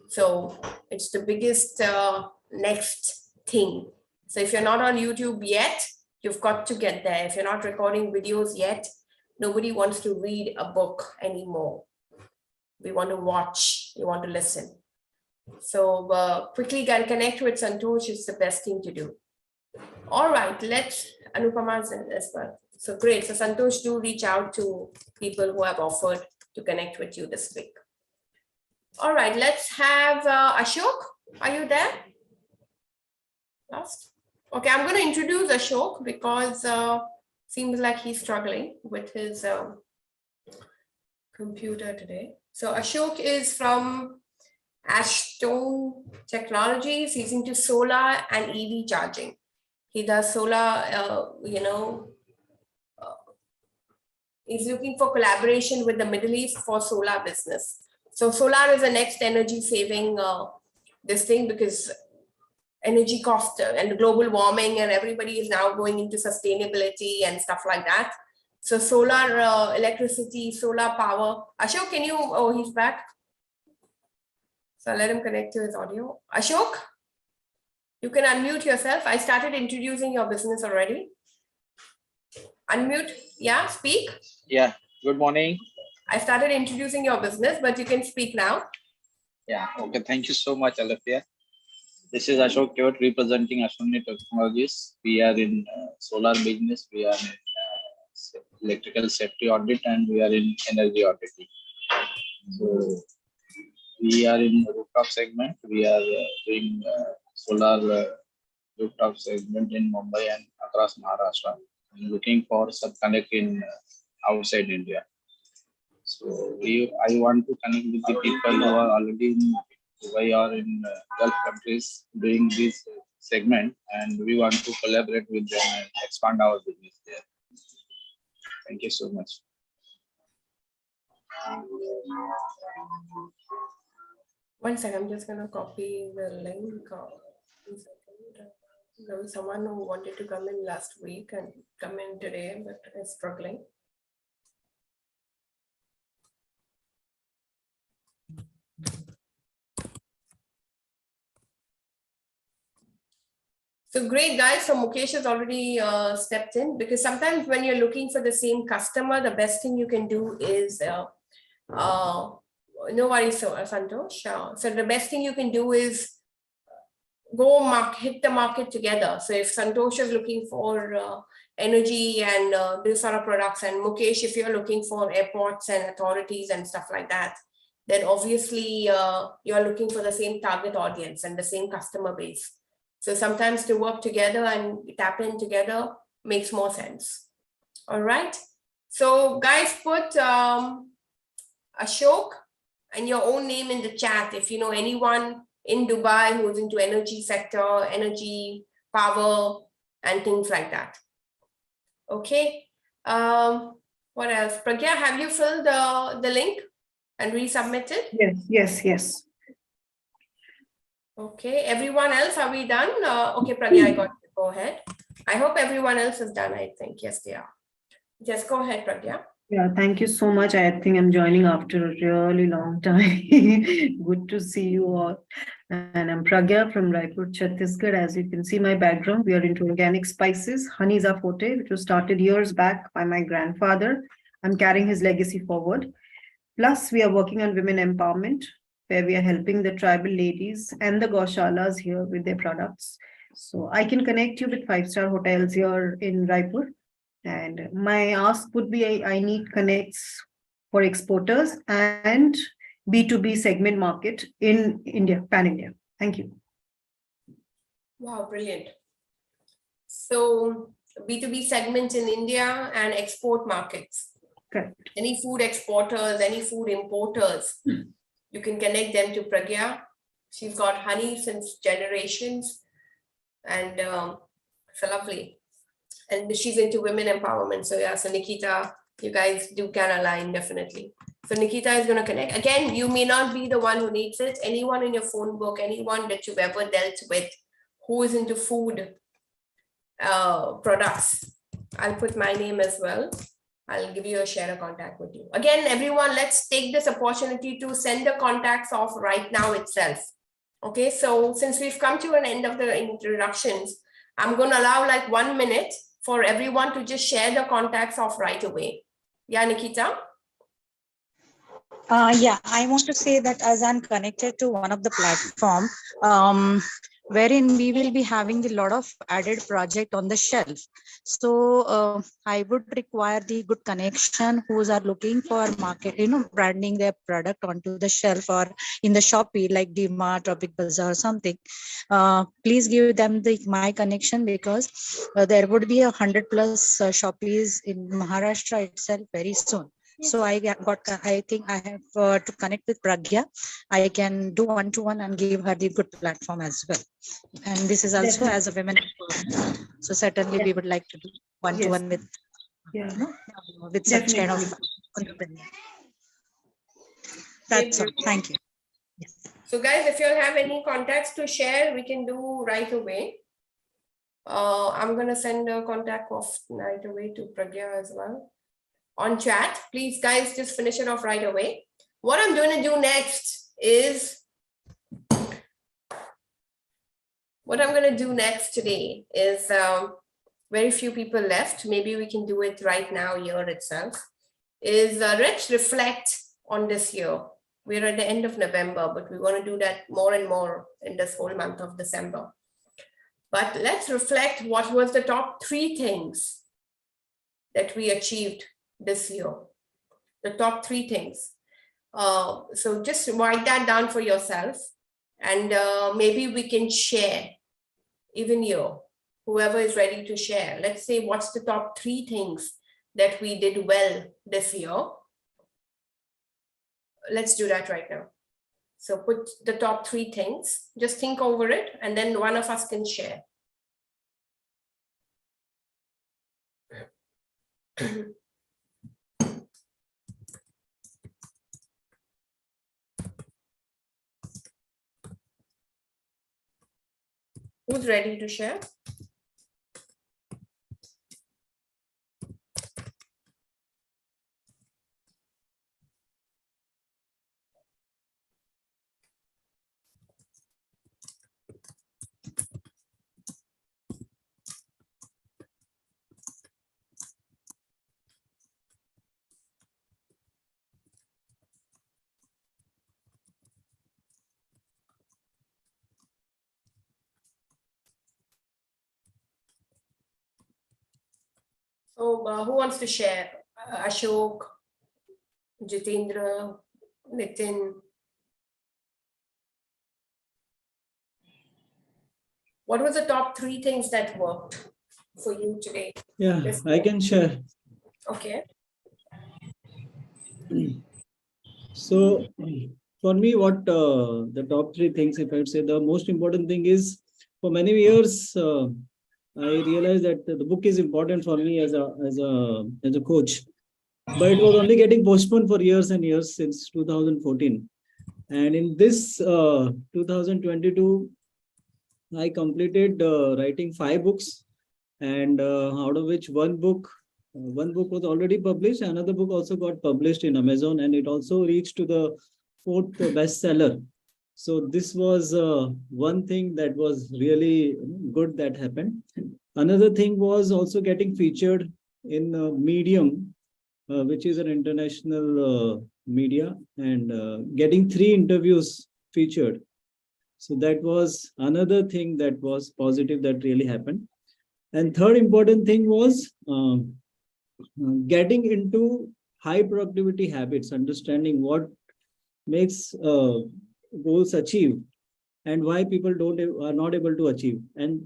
So it's the biggest next thing. So if you're not on YouTube yet, you've got to get there. If you're not recording videos yet, nobody wants to read a book anymore. We want to watch, you want to listen. So quickly can connect with Santosh is the best thing to do. All right, let's Anupama's as well. So great. So Santosh, do reach out to people who have offered to connect with you this week. All right, let's have Ashok. Are you there? Last. Okay, I'm going to introduce Ashok because seems like he's struggling with his computer today. So Ashok is from Ashton Technologies. He's into solar and EV charging. He does solar, he's looking for collaboration with the Middle East for solar business. So solar is the next energy saving this thing, because energy cost and global warming and everybody is now going into sustainability and stuff like that. So solar electricity, solar power. Ashok, can you, oh, he's back. So I'll let him connect to his audio. Ashok, you can unmute yourself. I started introducing your business already. Unmute, yeah, speak. Yeah, good morning. I started introducing your business, but you can speak now. Yeah, okay, thank you so much, Alafia. This is Ashok Kewat representing Ashwini Technologies. We are in solar business, we are in electrical safety audit, and we are in energy auditing. So we are in rooftop segment. We are doing solar rooftop segment in Mumbai and across Maharashtra. I'm looking for subconnect in outside India. So I want to connect with the people who are already in Dubai or in Gulf countries doing this segment, and we want to collaborate with them and expand our business there. Thank you so much. One second, I'm just gonna copy the link. There was someone who wanted to come in last week and come in today, but is struggling. So great, guys. So Mukesh has already stepped in, because sometimes when you're looking for the same customer, the best thing you can do is, no worries, so Santosh. So the best thing you can do is hit the market together. So if Santosh is looking for energy and this sort of products, and Mukesh, if you're looking for airports and authorities and stuff like that, then obviously you're looking for the same target audience and the same customer base. So sometimes to work together and tap in together makes more sense. All right. So guys, put Ashok and your own name in the chat if you know anyone in Dubai who's into energy sector, energy, power, and things like that. Okay. What else? Pragya, have you filled the link and resubmitted? Yes. Okay, everyone else, are we done? Okay, Pragya, I got you. Go ahead. I hope everyone else is done, I think. Yes, they are. Just go ahead, Pragya. Yeah, thank you so much. I think I'm joining after a really long time. Good to see you all. And I'm Pragya from Raipur, Chhattisgarh. As you can see my background, we are into organic spices. Honey is our forte, which was started years back by my grandfather. I'm carrying his legacy forward. Plus, we are working on women empowerment, where we are helping the tribal ladies and the Gaushalas here with their products. So I can connect you with 5-star hotels here in Raipur. And my ask would be, I need connects for exporters and B2B segment market in India, pan-India. Thank you. Wow, brilliant. So B2B segments in India and export markets. Correct. Any food exporters, any food importers, you can connect them to Pragya. She's got honey since generations, and it's lovely. And she's into women empowerment. So yeah, so Nikita, you guys can align definitely. So Nikita is going to connect. Again, you may not be the one who needs it. Anyone in your phone book, anyone that you've ever dealt with who is into food products, I'll put my name as well. I'll give you a share of contact with you. Again, everyone, let's take this opportunity to send the contacts off right now itself. Okay, so since we've come to an end of the introductions, I'm going to allow like 1 minute for everyone to just share the contacts off right away. Yeah, Nikita? Yeah, I want to say that as I'm connected to one of the platform, wherein we will be having a lot of added project on the shelf. So I would require the good connection who's are looking for market, branding their product onto the shelf or in the Shopee like DMart or Big Bazaar or something. Please give them my connection, because there would be 100+ Shopees in Maharashtra itself very soon. So I think I have to connect with Pragya. I can do one-to-one and give her the good platform as well. And this is also as a women. So certainly we would like to do one-to-one with, with such kind of entrepreneur. That's all. Thank you. Yes. So guys, if you have any contacts to share, we can do right away. I'm going to send a contact off right away to Pragya as well. On chat, please guys, just finish it off right away. What I'm going to do next is, today is very few people left. Maybe we can do it right now here itself. Is let's reflect on this year. We're at the end of November, but we want to do that more and more in this whole month of December. But let's reflect what was the top 3 things that we achieved this year. The top 3 things. So just write that down for yourself, and maybe we can share, even you, whoever is ready to share. Let's say what's the top 3 things that we did well this year. let's do that right now. So put the top 3 things, just think over it, and then one of us can share. Who's ready to share? So who wants to share? Ashok, Jitendra, Nitin. What was the top 3 things that worked for you today? Yeah, I can share. Okay. So for me, what the top 3 things, if I would say, the most important thing is, for many years, I realized that the book is important for me as a coach, but it was only getting postponed for years and years since 2014. And in this 2022, I completed writing 5 books, and out of which one book was already published. Another book also got published in Amazon, and it also reached to the 4th bestseller. So this was one thing that was really good that happened. Another thing was also getting featured in Medium, which is an international media, and getting 3 interviews featured. So that was another thing that was positive that really happened. And third important thing was getting into high productivity habits, understanding what makes goals achieve and why people are not able to achieve, and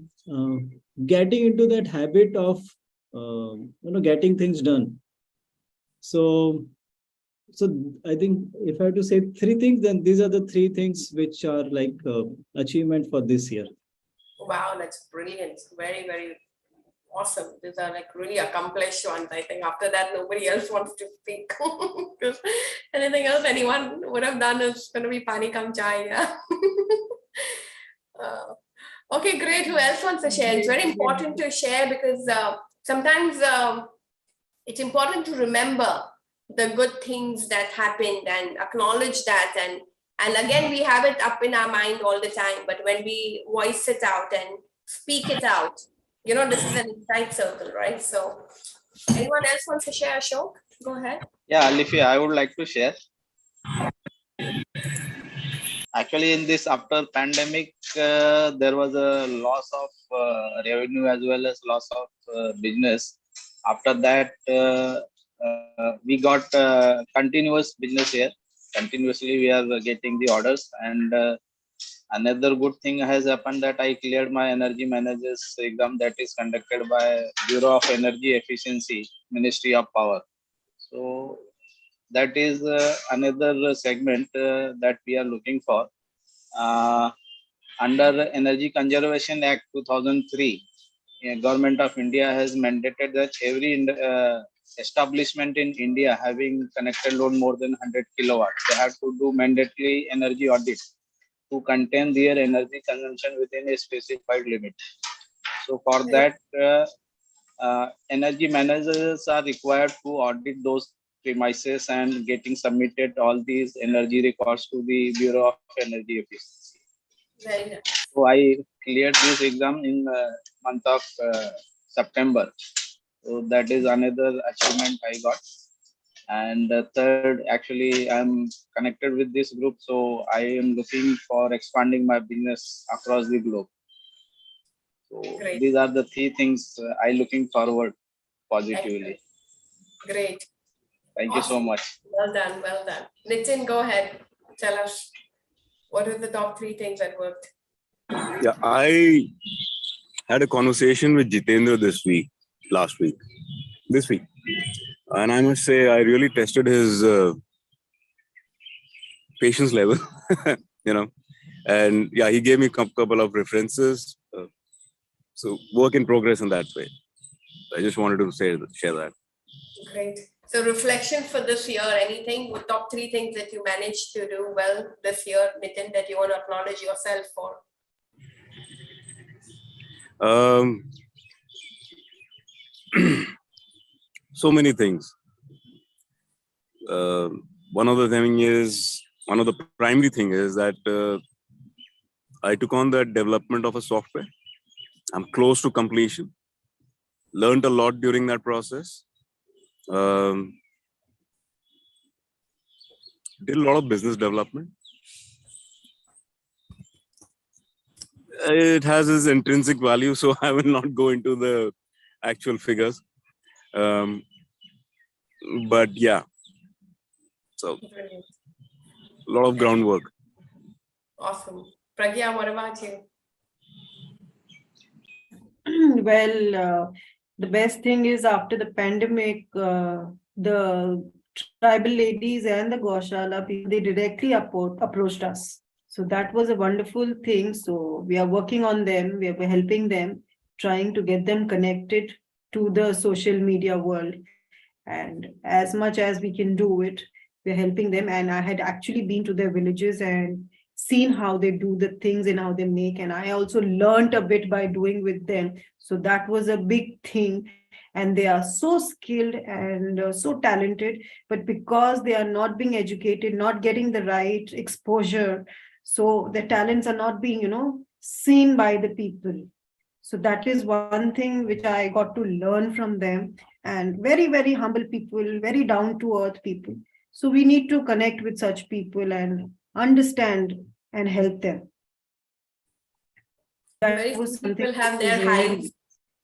getting into that habit of getting things done. So I think if I have to say 3 things, then these are the 3 things which are like achievement for this year. Wow, that's brilliant. Very, very awesome. These are like really accomplished ones. I think after that, nobody else wants to speak. Because anything else anyone would have done is going to be pani kam chai. Yeah? Okay, great. Who else wants to share? It's very important to share because sometimes it's important to remember the good things that happened and acknowledge that. And again, we have it up in our mind all the time. But when we voice it out and speak it out, this is an insight circle, right? So anyone else wants to share? Ashok, go ahead. Yeah, Alifia, I would like to share. Actually, in this after pandemic, there was a loss of revenue as well as loss of business. After that, we got continuous business here. Continuously, we are getting the orders. And another good thing has happened that I cleared my energy managers exam that is conducted by Bureau of Energy Efficiency, Ministry of Power. So that is another segment that we are looking for. Under Energy Conservation Act 2003, Government of India has mandated that every establishment in India having connected load more than 100 kilowatts, they have to do mandatory energy audit to contain their energy consumption within a specified limit. So for that, energy managers are required to audit those premises and getting submitted all these energy records to the Bureau of Energy Efficiency. Very nice. So I cleared this exam in month of September. So that is another achievement I got. And third, actually, I'm connected with this group, so I am looking for expanding my business across the globe. So Great. These are the 3 things I'm looking forward positively. Great. Thank you so much. Well done, well done. Nitin, go ahead. Tell us, what are the top 3 things that worked? Yeah, I had a conversation with Jitendra this week. And I must say, I really tested his patience level, you know. And yeah, he gave me a couple of references. So work in progress in that way. I just wanted to share that. Great. So reflection for this year, anything, top 3 things that you managed to do well this year, Nitin, that you want to acknowledge yourself for? So many things. One of the primary thing is that I took on the development of a software. I'm close to completion. Learned a lot during that process. Did a lot of business development. It has its intrinsic value, so I will not go into the actual figures. But yeah, so a lot of groundwork. Awesome. Pragya, what about you? Well, the best thing is after the pandemic, the tribal ladies and the Goshala people, they directly approached us. So that was a wonderful thing. So we are working on them. We are helping them, trying to get them connected to the social media world. And as much as we can do it, we're helping them. And I had actually been to their villages and seen how they do the things and how they make. And I also learned a bit by doing with them. So that was a big thing. And they are so skilled and so talented, but because they are not being educated, not getting the right exposure, so their talents are not being, seen by the people. So that is one thing which I got to learn from them. And very, very humble people, very down to earth people. So we need to connect with such people and understand and help them. Very few people have their hype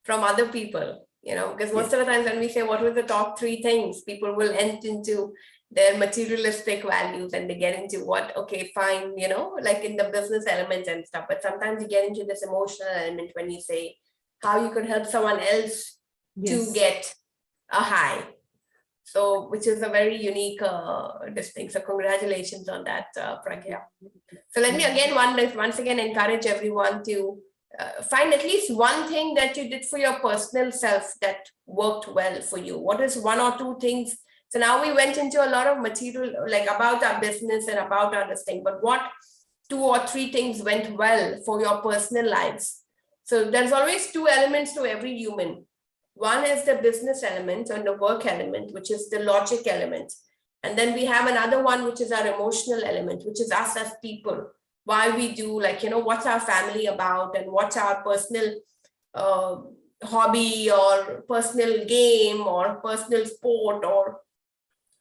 from other people, because most of the times when we say what were the top 3 things, people will enter into their materialistic values and they get into what, okay, fine, like in the business elements and stuff. But sometimes you get into this emotional element when you say how you could help someone else to get a high. So, which is a very unique distinct. So congratulations on that, Pragya. So let me again, once again, encourage everyone to find at least one thing that you did for your personal self that worked well for you. What is 1 or 2 things? So now we went into a lot of material, like about our business and about our this thing, but what 2 or 3 things went well for your personal lives? So there's always 2 elements to every human. One is the business element and the work element, which is the logic element. And then we have another one, which is our emotional element, which is us as people. Why we do, what's our family about and what's our personal hobby or personal game or personal sport or.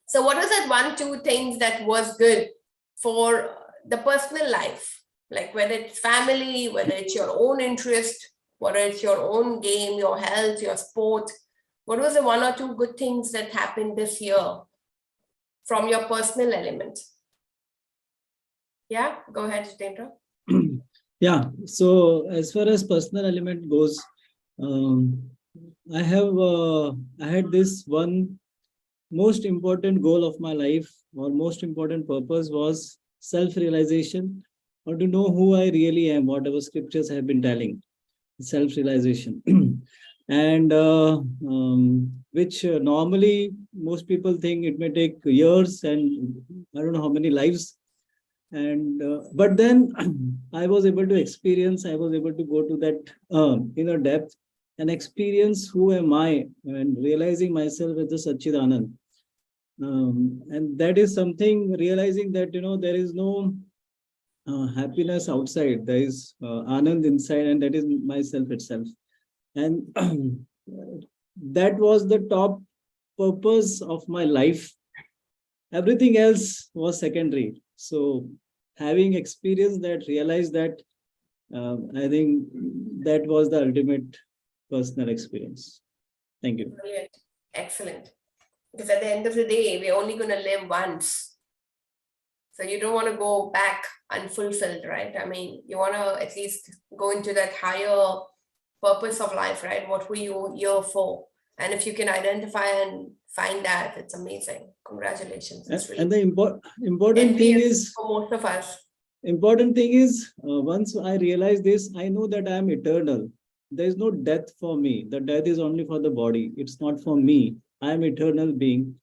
So what was that 1, 2 things that was good for the personal life? Like whether it's family, whether it's your own interest, whether it's your own game, your health, your sport. What was the 1 or 2 good things that happened this year from your personal element? Yeah, go ahead, Jitendra. Yeah, so as far as personal element goes, I had this one most important goal of my life, or most important purpose, was self-realization, or to know who I really am, whatever scriptures have been telling. Self-realization. And which normally most people think it may take years and I don't know how many lives. And but then I was able to experience, I was able to go to that inner depth and experience who am I, and realizing myself as the Satchidanand. And that is something, realizing that there is no happiness outside, there is Anand inside, and that is myself itself. And that was the top purpose of my life. Everything else was secondary. So having experienced that, realized that, I think that was the ultimate personal experience. Thank you. Brilliant. Excellent. Because at the end of the day, we're only going to live once. So you don't want to go back unfulfilled, right? I mean, you want to at least go into that higher purpose of life, right? What were you here for? And if you can identify and find that, it's amazing. Congratulations. It's really And the important thing is, for most of us. once I realize this, I know that I am eternal. There is no death for me. The death is only for the body. It's not for me. I am eternal being.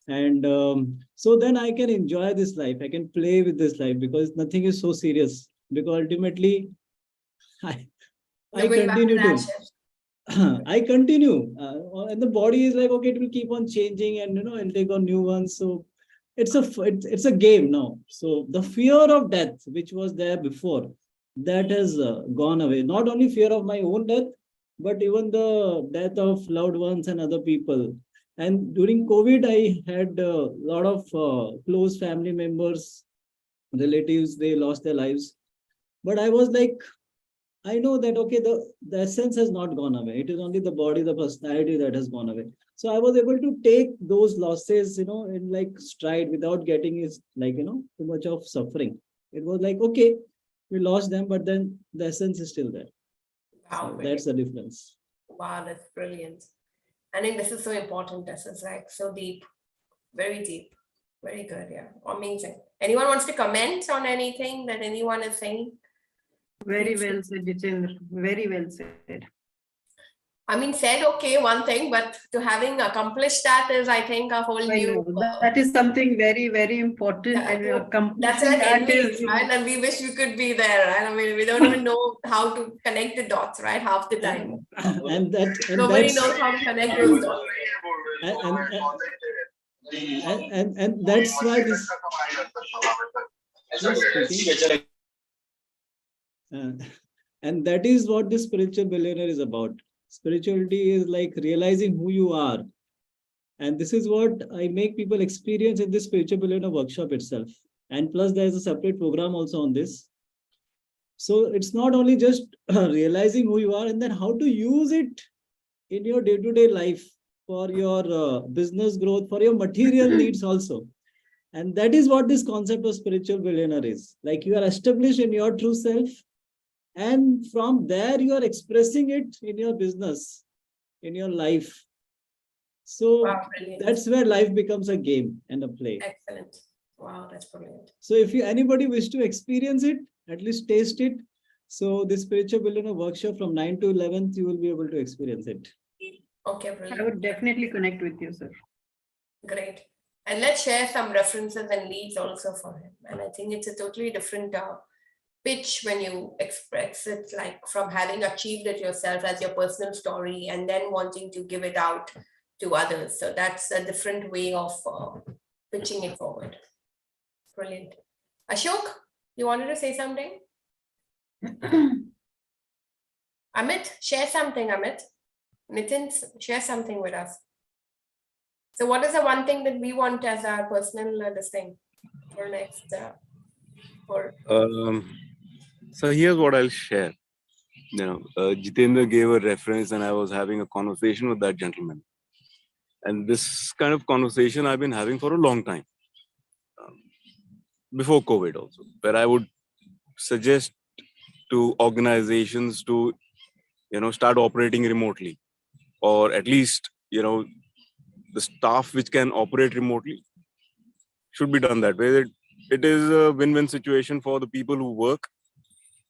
And so then I can enjoy this life. I can play with this life because nothing is so serious. Because ultimately, I continue to. I continue, and the body is like, okay, it will keep on changing, and it'll take on new ones. So it's a game now. So the fear of death, which was there before, that has gone away. Not only fear of my own death, but even the death of loved ones and other people. And during COVID, I had a lot of close family members, relatives, they lost their lives. But I was like, I know that, okay, the essence has not gone away. It is only the body, the personality that has gone away. So I was able to take those losses, in like stride without getting too much of suffering. It was like, okay, we lost them, but then the essence is still there. Wow, So that's the difference. Wow, that's brilliant. I think this is so important. This is like so deep, very deep, very good. Yeah, amazing. Anyone wants to comment on anything that anyone is saying? Very well said, Jitendra. Very well said. I mean, said okay, one thing, but to having accomplished that is, I think, a whole new. That is something very, very important. And that's what envy, right? And we wish we could be there, right? I mean, we don't even know how to connect the dots, right? Half the time. And nobody knows how to connect those dots. And that's why this. And that is what the spiritual billionaire is about. Spirituality is like realizing who you are. And this is what I make people experience in this spiritual billionaire workshop itself. And plus there is a separate program also on this. So it's not only just realizing who you are and then how to use it in your day-to-day life for your business growth, for your material needs also. And that is what this concept of spiritual billionaire is. Like you are established in your true self. And from there, you are expressing it in your business, in your life. So wow, that's where life becomes a game and a play. Excellent. Wow, that's brilliant. So if anybody wish to experience it, at least taste it. So this spiritual billionaire workshop from 9 to 11th, you will be able to experience it. Okay, brilliant. I would definitely connect with you, sir. Great. And let's share some references and leads also for him. And I think it's a totally different pitch when you express it, like from having achieved it yourself as your personal story and then wanting to give it out to others. So that's a different way of pitching it forward. Brilliant. Ashok, you wanted to say something? Amit, share something, Amit. Nitin, share something with us. So what is the one thing that we want as our personal this thing for next So here's what I'll share. Jitendra gave a reference and I was having a conversation with that gentleman. And this kind of conversation I've been having for a long time. Before COVID also, where I would suggest to organizations to, start operating remotely, or at least, the staff which can operate remotely should be done that way. It is a win-win situation for the people who work.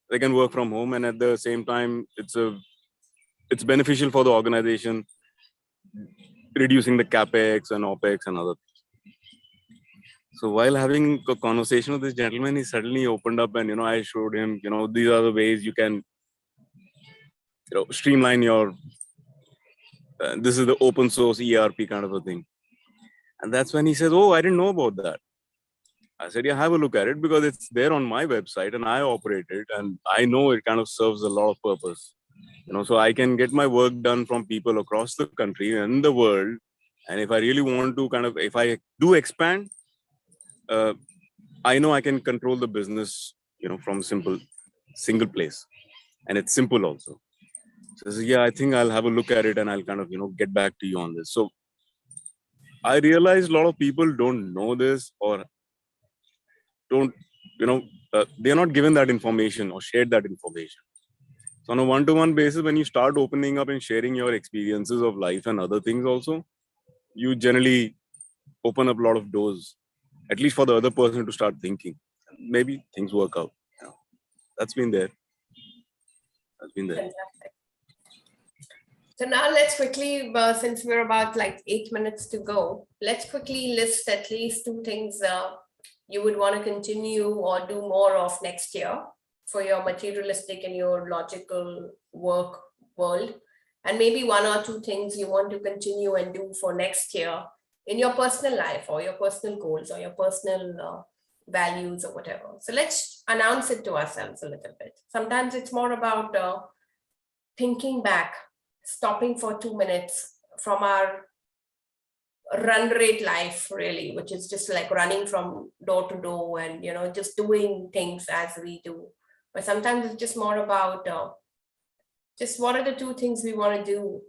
They can work from home, and at the same time, it's beneficial for the organization, reducing the capex and opex and other things. So while having a conversation with this gentleman, he suddenly opened up and, I showed him, these are the ways you can, streamline your, this is the open source ERP kind of a thing. And that's when he says, oh, I didn't know about that. I said, yeah, have a look at it because it's there on my website and I operate it and I know it kind of serves a lot of purpose. So I can get my work done from people across the country and the world. And if I really want to if I do expand, I know I can control the business, from single place. And it's simple also. So yeah, I think I'll have a look at it and I'll get back to you on this. So I realized a lot of people don't know this or don't, they're not given that information or shared that information. So on a one-to-one basis, when you start opening up and sharing your experiences of life and other things also, you generally open up a lot of doors, at least for the other person to start thinking. Maybe things work out. Yeah. That's been there. That's been there. Fantastic. So now let's quickly, since we're about like 8 minutes to go, let's quickly list at least 2 things you would want to continue or do more of next year for your materialistic and your logical work world. And maybe 1 or 2 things you want to continue and do for next year in your personal life or your personal goals or your personal values or whatever. So let's announce it to ourselves a little bit. Sometimes it's more about thinking back, stopping for 2 minutes from our run rate life, really, which is just like running from door to door and, you know, just doing things as we do. But sometimes it's just more about just what are the 2 things we want to do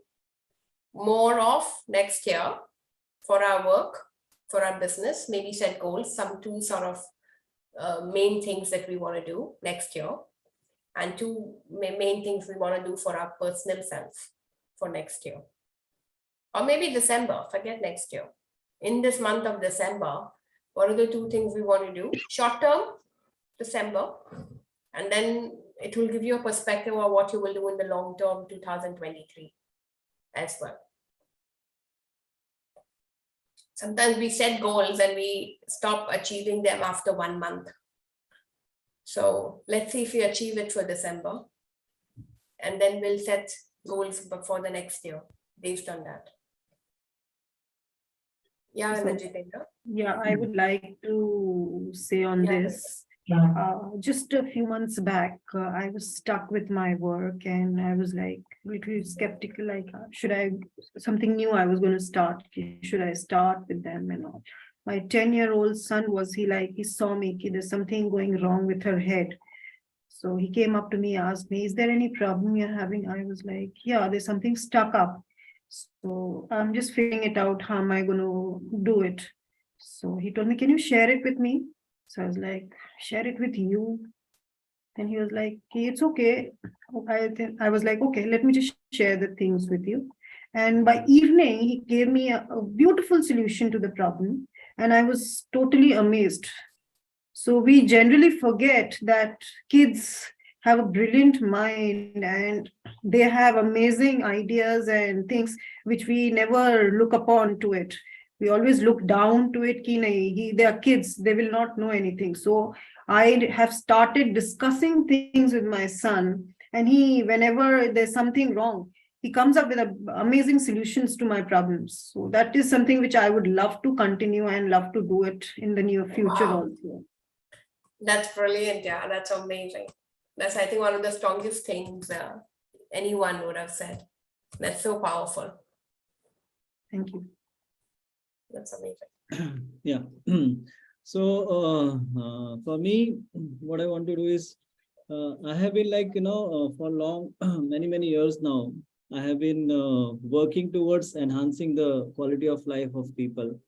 more of next year for our work, for our business, maybe set goals, some 2 sort of main things that we want to do next year, and 2 main things we want to do for our personal self for next year. Or maybe December, forget next year. In this month of December, what are the 2 things we want to do? Short term, December, and then it will give you a perspective of what you will do in the long term, 2023 as well. Sometimes we set goals and we stop achieving them after 1 month. So let's see if we achieve it for December, and then we'll set goals for the next year based on that. Yeah, So, Jitendra. yeah, I would like to say on this. Just a few months back, I was stuck with my work and I was like little skeptical, like, should I, something new I was going to start, should I start with them and all. My 10-year-old son he saw me, there's something going wrong with her head. So he came up to me, asked me, is there any problem you're having? I was like, yeah, there's something stuck up. So I'm just figuring it out. How am I going to do it? So he told me, can you share it with me? So I was like, share it with you. And he was like, hey, it's okay. I was like, okay, let me just share the things with you. And by evening, he gave me a beautiful solution to the problem. And I was totally amazed. So we generally forget that kids have a brilliant mind and they have amazing ideas and things which we never look upon to it. We always look down to it. They are kids, they will not know anything. So I have started discussing things with my son, and whenever there's something wrong, he comes up with amazing solutions to my problems. So that is something which I would love to continue and love to do it in the near future also. That's brilliant. Yeah, that's amazing. That's, I think, one of the strongest things anyone would have said. That's so powerful. Thank you. That's amazing. Yeah. So for me, what I want to do is, I have been like, for long, many years now, I have been working towards enhancing the quality of life of people.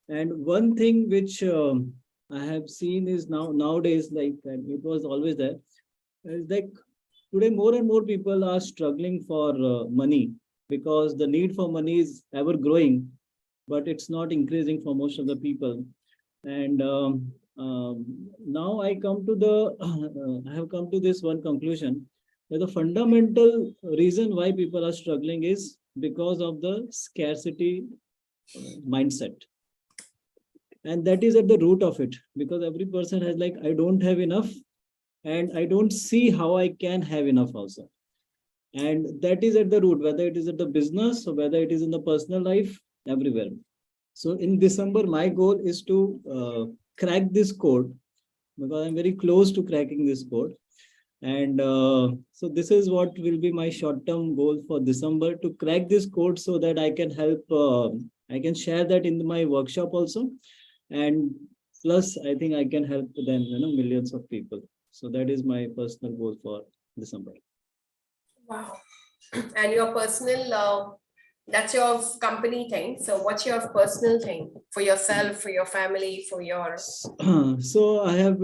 And one thing which I have seen is nowadays, like, and it was always there, is like today more and more people are struggling for money, because the need for money is ever growing, but it's not increasing for most of the people. And now I come to I have come to this one conclusion, that the fundamental reason why people are struggling is because of the scarcity mindset. And that is at the root of it, because every person has like, I don't have enough, and I don't see how I can have enough also. And that is at the root, whether it is at the business or whether it is in the personal life, everywhere. So in December, my goal is to crack this code, because I'm very close to cracking this code. And so this is what will be my short-term goal for December, to crack this code so that I can help, I can share that in my workshop also. And plus, I think I can help them, millions of people. So that is my personal goal for December. Wow. And your personal That's your company thing. So what's your personal thing for yourself, for your family, for your? So I have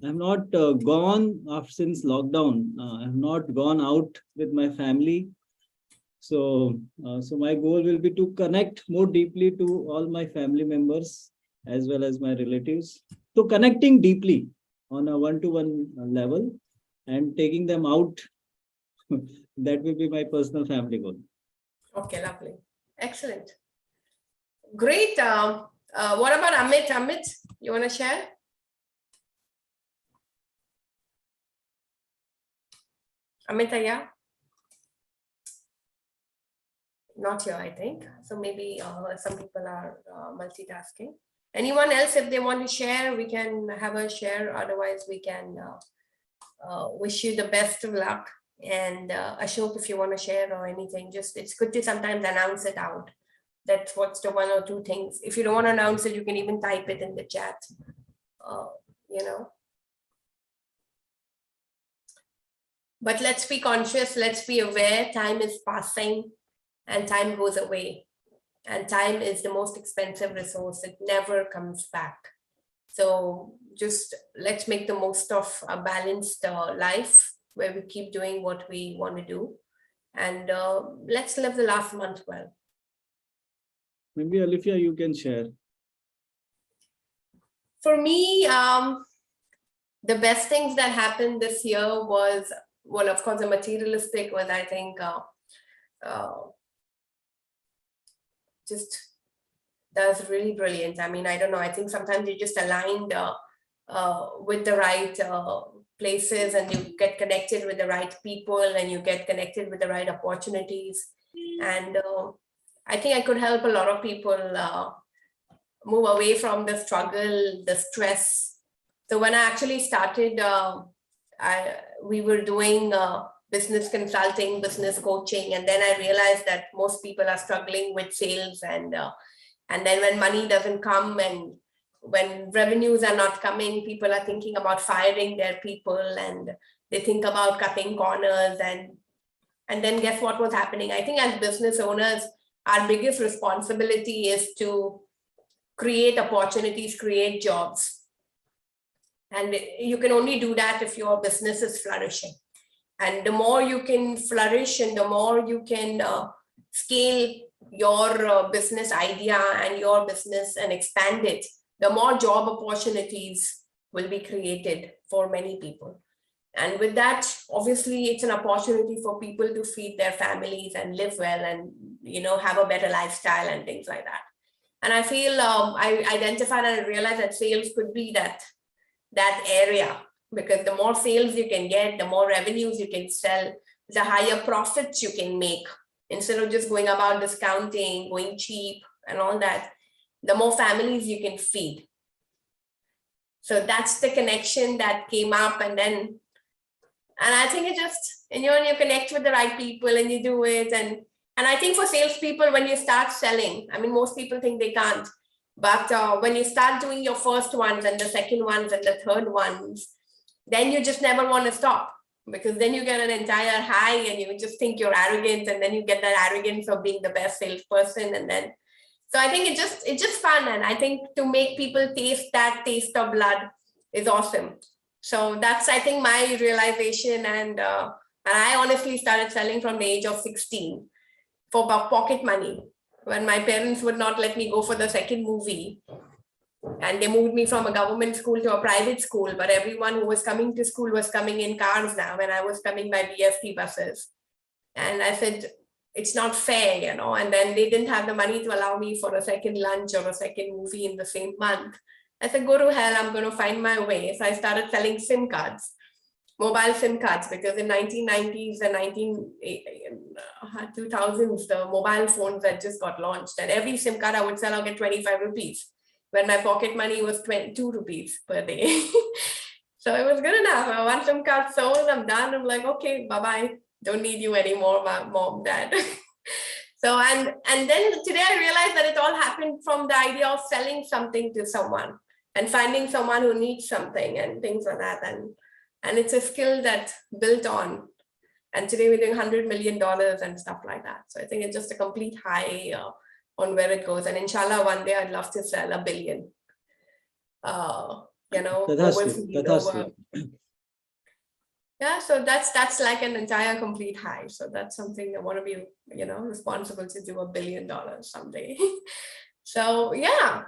not gone after since lockdown. I have not gone out with my family. So my goal will be to connect more deeply to all my family members as well as my relatives. So connecting deeply on a one-to-one level and taking them out. That will be my personal family goal. Okay, lovely. Excellent. Great. What about Amit? Amit, you want to share? Amit, yeah? Not here, I think. So maybe some people are multitasking. Anyone else, if they want to share, we can have a share. Otherwise, we can wish you the best of luck. And Ashok, if you want to share or anything, just it's good to sometimes announce it out. That's what's the one or two things. If you don't want to announce it, you can even type it in the chat. You know. But let's be conscious, let's be aware, time is passing and time goes away. And time is the most expensive resource. It never comes back. So just let's make the most of a balanced life where we keep doing what we want to do. And let's live the last month well. Maybe Olivia, you can share. For me, the best things that happened this year was, well, of course, the materialistic was, I think, just that's really brilliant. I mean, I don't know. I think sometimes you just aligned with the right places and you get connected with the right people and you get connected with the right opportunities. And I think I could help a lot of people move away from the struggle, the stress. So when I actually started, we were doing business consulting, business coaching, and then I realized that most people are struggling with sales, and then when money doesn't come and when revenues are not coming, people are thinking about firing their people and they think about cutting corners, and then guess what was happening? I think as business owners, our biggest responsibility is to create opportunities, create jobs. And you can only do that if your business is flourishing. And the more you can flourish and the more you can scale your business idea and your business and expand it, the more job opportunities will be created for many people. And with that, obviously, it's an opportunity for people to feed their families and live well and, you know, have a better lifestyle and things like that. And I feel I identified and I realized that sales could be that area, because the more sales you can get, the more revenues you can sell, the higher profits you can make. Instead of just going about discounting, going cheap and all that, the more families you can feed. So that's the connection that came up. And I think it just, and you connect with the right people and you do it. And I think for salespeople, when you start selling, I mean, most people think they can't, but when you start doing your first ones and the second ones and the third ones, then you just never want to stop, because then you get an entire high and you just think you're arrogant, and then you get that arrogance of being the best salesperson. And then, so I think it's just fun. And I think to make people taste that taste of blood is awesome. So that's, I think, my realization. And I honestly started selling from the age of 16 for pocket money, when my parents would not let me go for the second movie. And they moved me from a government school to a private school, but everyone who was coming to school was coming in cars now, and I was coming by BFT buses. And I said, it's not fair, you know. And then they didn't have the money to allow me for a second lunch or a second movie in the same month. I said, go to hell, I'm going to find my way. So I started selling SIM cards, mobile SIM cards, because in 1990s and 2000s, the mobile phones had just got launched. And every SIM card I would sell, I'll get 25 rupees. When my pocket money was 22 rupees per day. So it was good enough. One SIM card sold, I'm done. I'm like, okay, bye-bye. Don't need you anymore, my mom, dad. So, and then today I realized that it all happened from the idea of selling something to someone and finding someone who needs something and things like that. And it's a skill that built on. And today we're doing $100 million and stuff like that. So I think it's just a complete high on where it goes. And inshallah, one day I'd love to sell $1 billion. You know, over. Yeah, so that's like an entire complete high. So that's something I want to be, you know, responsible to do $1 billion someday. So yeah,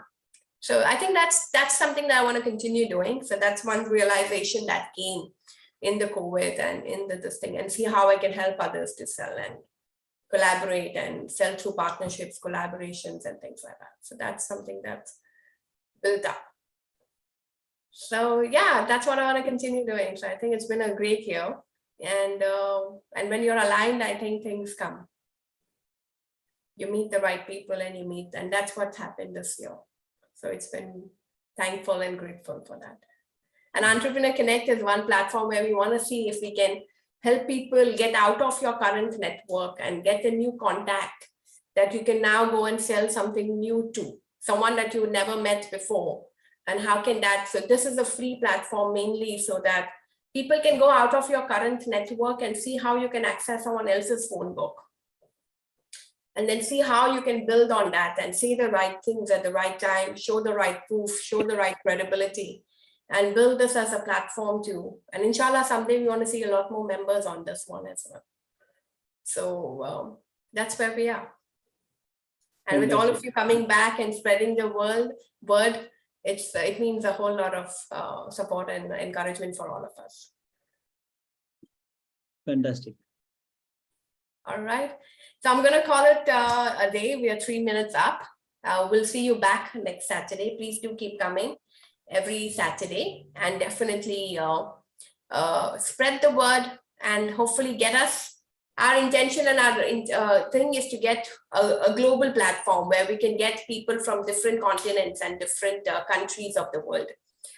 so I think that's something that I want to continue doing. So that's one realization that came in the COVID and in this thing, and see how I can help others to sell and collaborate and sell through partnerships, collaborations, and things like that. So that's something that's built up. So yeah, that's what I want to continue doing. So I think it's been a great year, and when you're aligned, I think things come. You meet the right people, and that's what's happened this year. So it's been thankful and grateful for that. And Entrepreneur Connect is one platform where we want to see if we can help people get out of your current network and get a new contact that you can now go and sell something new to, someone that you never met before. And how can that, so this is a free platform mainly so that people can go out of your current network and see how you can access someone else's phone book. And then see how you can build on that and say the right things at the right time, show the right proof, show the right credibility, and build this as a platform too. And inshallah, someday we want to see a lot more members on this one as well. So that's where we are. And with all of you coming back and spreading the word, it means a whole lot of support and encouragement for all of us. Fantastic. All right. So I'm going to call it a day. We are 3 minutes up. We'll see you back next Saturday. Please do keep coming every Saturday, and definitely spread the word and hopefully get us. Our intention and our thing is to get a global platform where we can get people from different continents and different countries of the world.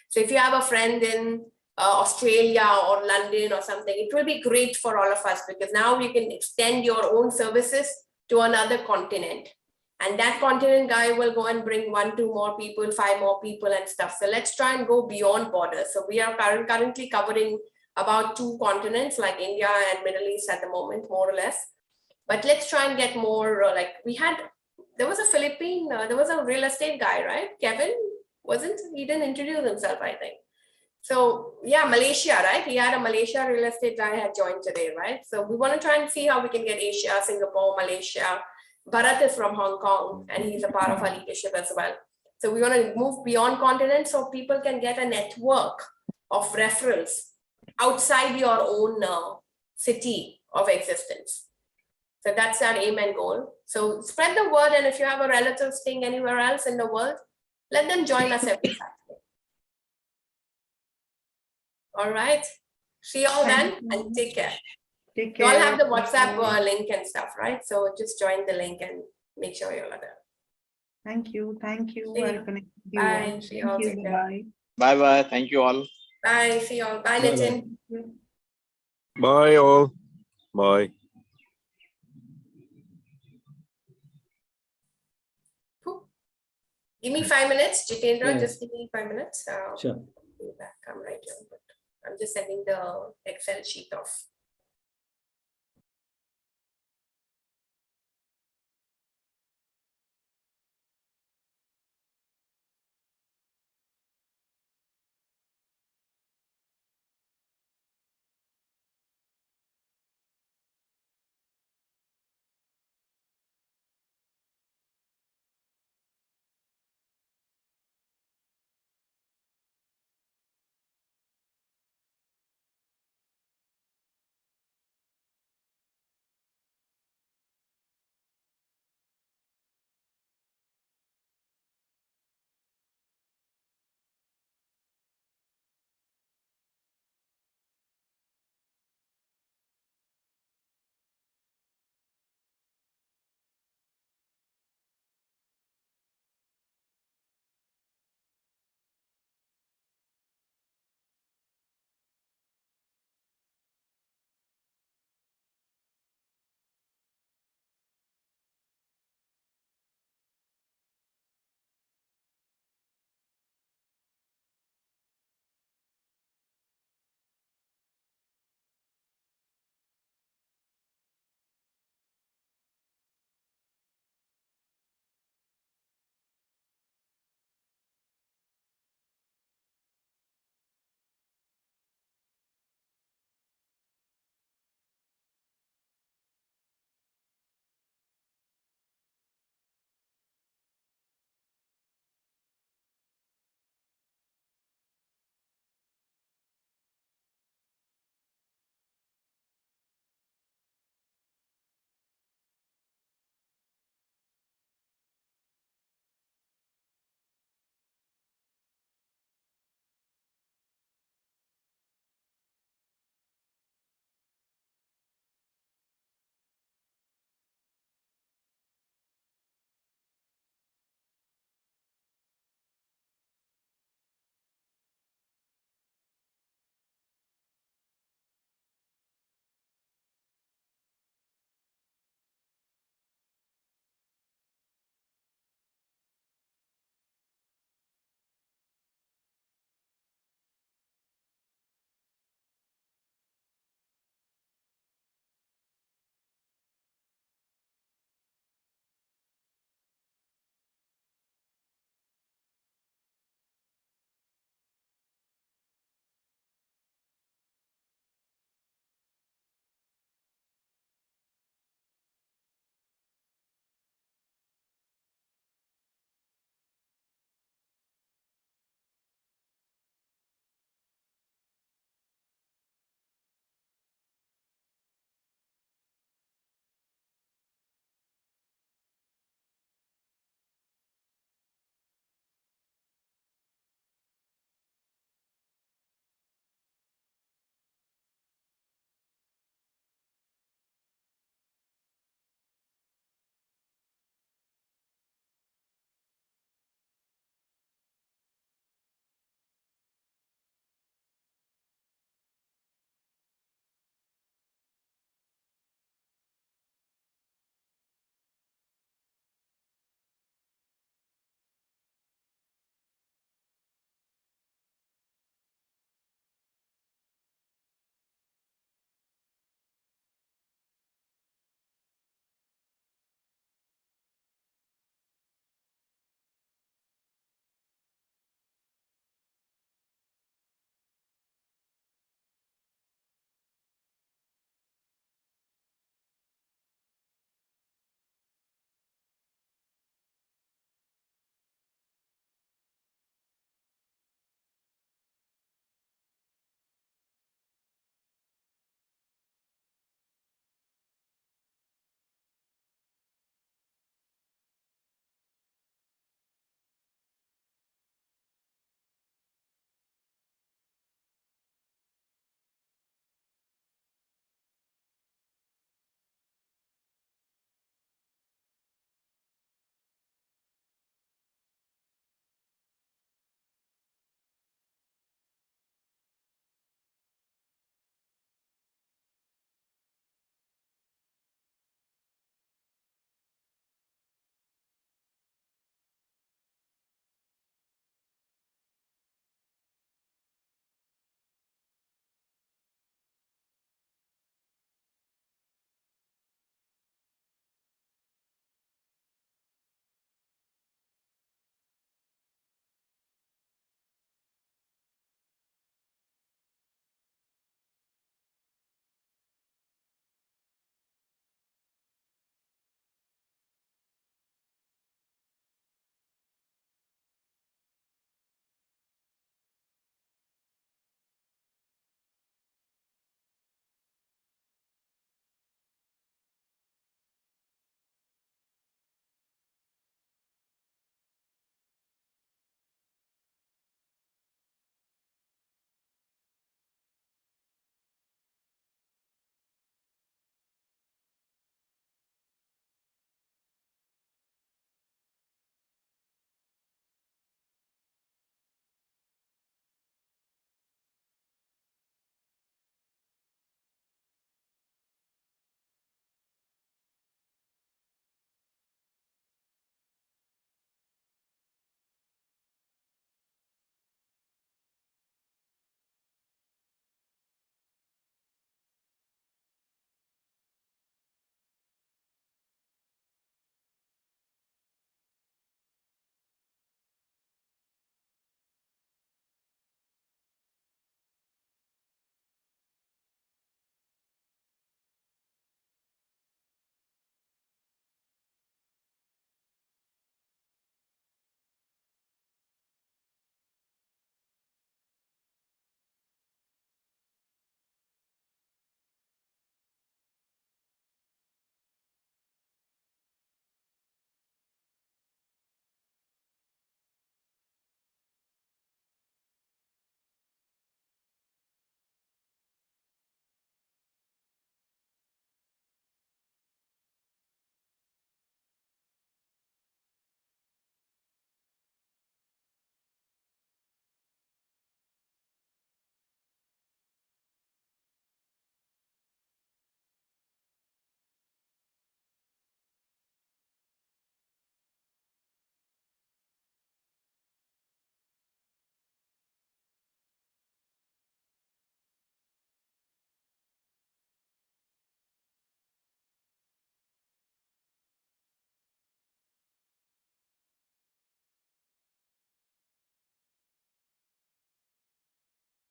So if you have a friend in Australia or London or something, it will be great for all of us, because now you can extend your own services to another continent. And that continent guy will go and bring 1, 2 more people, 5 more people and stuff. So let's try and go beyond borders. So we are currently covering about 2 continents like India and Middle East at the moment, more or less. But let's try and get more, there was a Philippine, there was a real estate guy, right? Kevin, he didn't introduce himself, I think. So yeah, Malaysia, right? He had a Malaysia real estate guy had joined today, right? So we want to try and see how we can get Asia, Singapore, Malaysia. Bharat is from Hong Kong and he's a part of our leadership as well. So we want to move beyond continents so people can get a network of referrals outside your own city of existence. So that's our aim and goal. So spread the word, and if you have a relative staying anywhere else in the world, let them join us every Saturday. All right. See you all then, and take care. Take You care. all have the WhatsApp link and stuff, right? So just join the link and make sure you're there. Thank you. Thank you. See you. I'll connect with you. Bye. See you all. Thank you. Take care. Bye. Bye-bye. Thank you all. Bye. See you all. Bye, Nitin. Bye all. Bye. Give me 5 minutes, Jitendra. Yeah. Just give me 5 minutes. Sure. I'll be back. I'm right here. But I'm just sending the Excel sheet off.